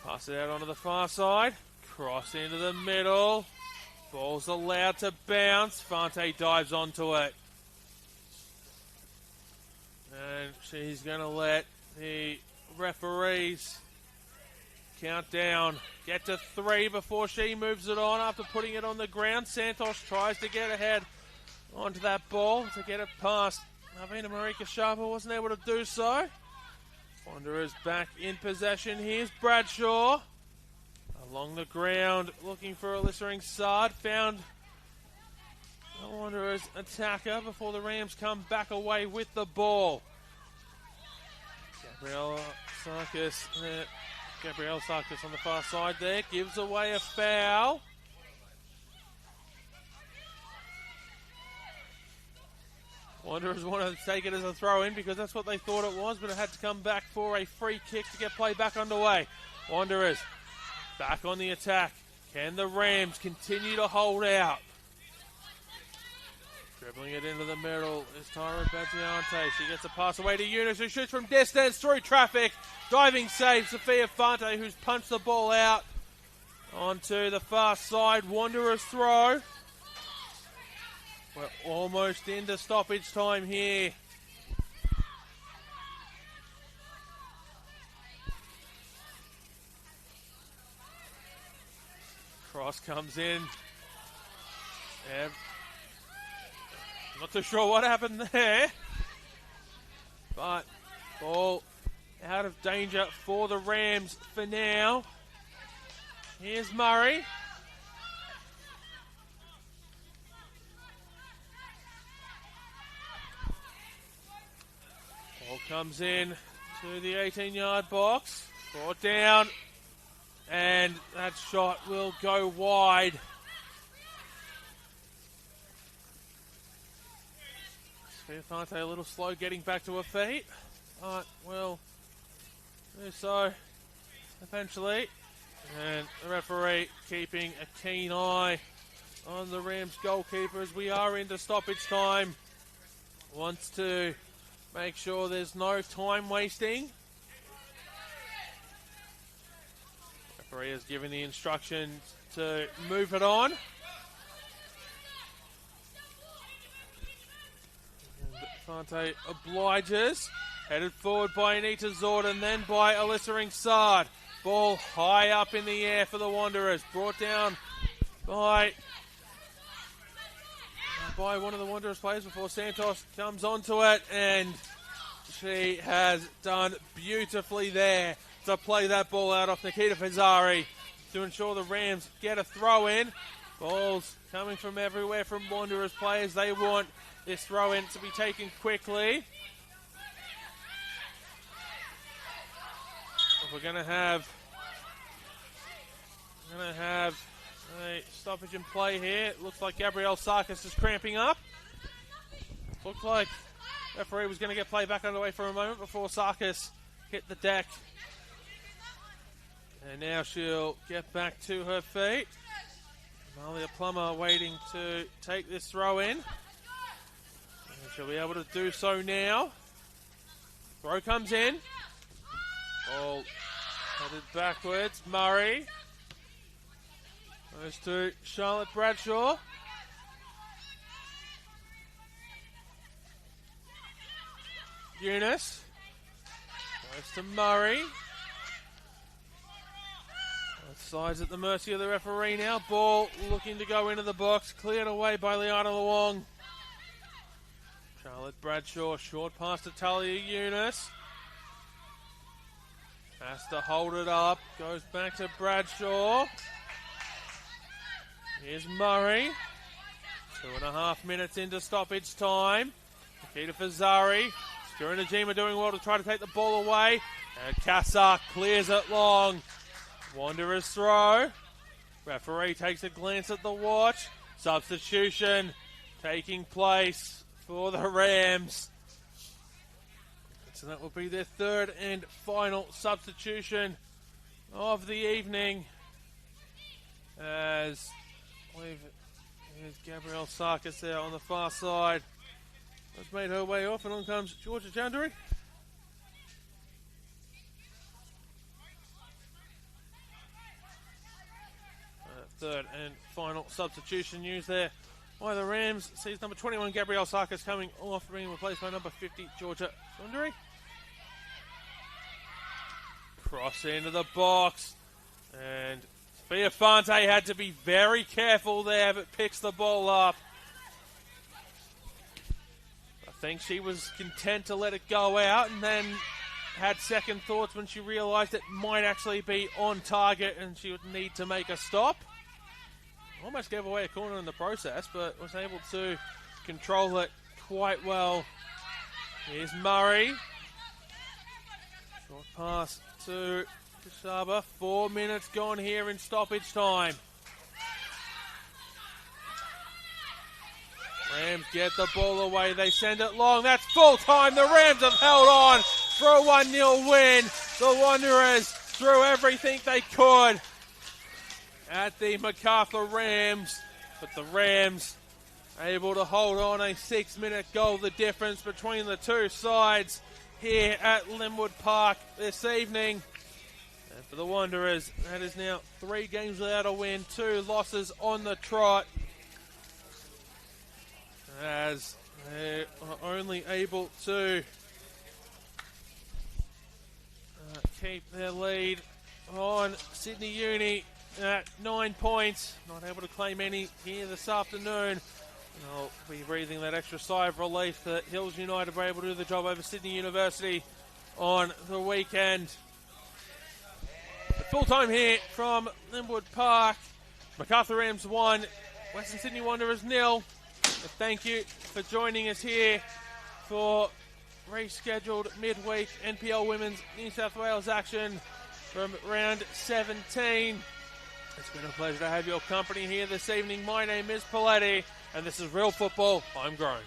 Pass it out onto the far side. Cross into the middle. Ball's allowed to bounce. Fante dives onto it. And she's going to let the referees count down. Get to 3 before she moves it on after putting it on the ground. Santos tries to get ahead onto that ball to get it past. Navina Marika Sharper wasn't able to do so. Wanderers back in possession. Here's Bradshaw. Along the ground, looking for Alyssa Ingsard. Found the Wanderers attacker before the Rams come back away with the ball. Gabrielle Sarkis on the far side there. Gives away a foul. Wanderers wanted to take it as a throw-in because that's what they thought it was, but it had to come back for a free kick to get play back underway. Wanderers back on the attack. Can the Rams continue to hold out? Dribbling it into the middle is Tyra Baggiante. She gets a pass away to Eunice, who shoots from distance through traffic. Diving save, Sophia Fante, who's punched the ball out onto the far side. Wanderers throw. We're almost into stoppage time here. Cross comes in. Not too sure what happened there. But ball out of danger for the Rams for now. Here's Murray. Ball comes in to the 18-yard box. Brought down. And that shot will go wide. Fante a little slow getting back to her feet, but will do so eventually. And the referee keeping a keen eye on the Rams goalkeeper as we are into stoppage time. Wants to make sure there's no time wasting. Referee has given the instructions to move it on. Fante obliges. Headed forward by Anita Zord and then by Alyssa Ringsard. Ball high up in the air for the Wanderers. Brought down by one of the Wanderers players before Santos comes onto it. And she has done beautifully there to play that ball out off Nikita Fazzari to ensure the Rams get a throw in. Balls coming from everywhere from Wanderers players. They want this throw in to be taken quickly. If we're going to have a stoppage in play here. It looks like Gabrielle Sarkis is cramping up. Looked like the referee was going to get play back underway for a moment before Sarkis hit the deck. And now she'll get back to her feet. Malia Plummer waiting to take this throw in. And she'll be able to do so now. Throw comes in. Ball headed backwards. Murray goes to Charlotte Bradshaw. Eunice goes to Murray. Both sides at the mercy of the referee now. Ball looking to go into the box. Cleared away by Liana Luong. Charlotte Bradshaw, short pass to Talia Eunice. Has to hold it up. Goes back to Bradshaw. Here's Murray. 2.5 minutes into stoppage time. Nikita Fazzari. Stuart Najima doing well to try to take the ball away. And Kassak clears it long. Wanderers throw. Referee takes a glance at the watch. Substitution taking place for the Rams. So that will be their third and final substitution of the evening. As I believe here's Gabrielle Sarkis there on the far side. Has made her way off, and on comes Georgia Jandari. Third and final substitution used there by the Rams. Sees number 21, Gabrielle Sarkis, coming off, being replaced by number 50, Georgia Jandari. Cross into the box, and Sophia Fante had to be very careful there, but picks the ball up. I think she was content to let it go out, and then had second thoughts when she realised it might actually be on target and she would need to make a stop. Almost gave away a corner in the process, but was able to control it quite well. Here's Murray. Short pass to Kashaba. 4 minutes gone here in stoppage time. Rams get the ball away. They send it long. That's full time. The Rams have held on for a 1-0 win. The Wanderers threw everything they could at the Macarthur Rams, but the Rams able to hold on a 6-minute goal, the difference between the two sides here at Linwood Park this evening. And for the Wanderers, that is now 3 games without a win, 2 losses on the trot, as they are only able to keep their lead on Sydney Uni at 9 points. Not able to claim any here this afternoon. They'll be breathing that extra sigh of relief that Hills United were able to do the job over Sydney University on the weekend. Full time here from Linwood Park. Macarthur Rams 1, Western Sydney Wanderers 0. Thank you for joining us here for rescheduled midweek NPL Women's New South Wales action from round 17. It's been a pleasure to have your company here this evening. My name is Paletti, and this is Real Football Homegrown.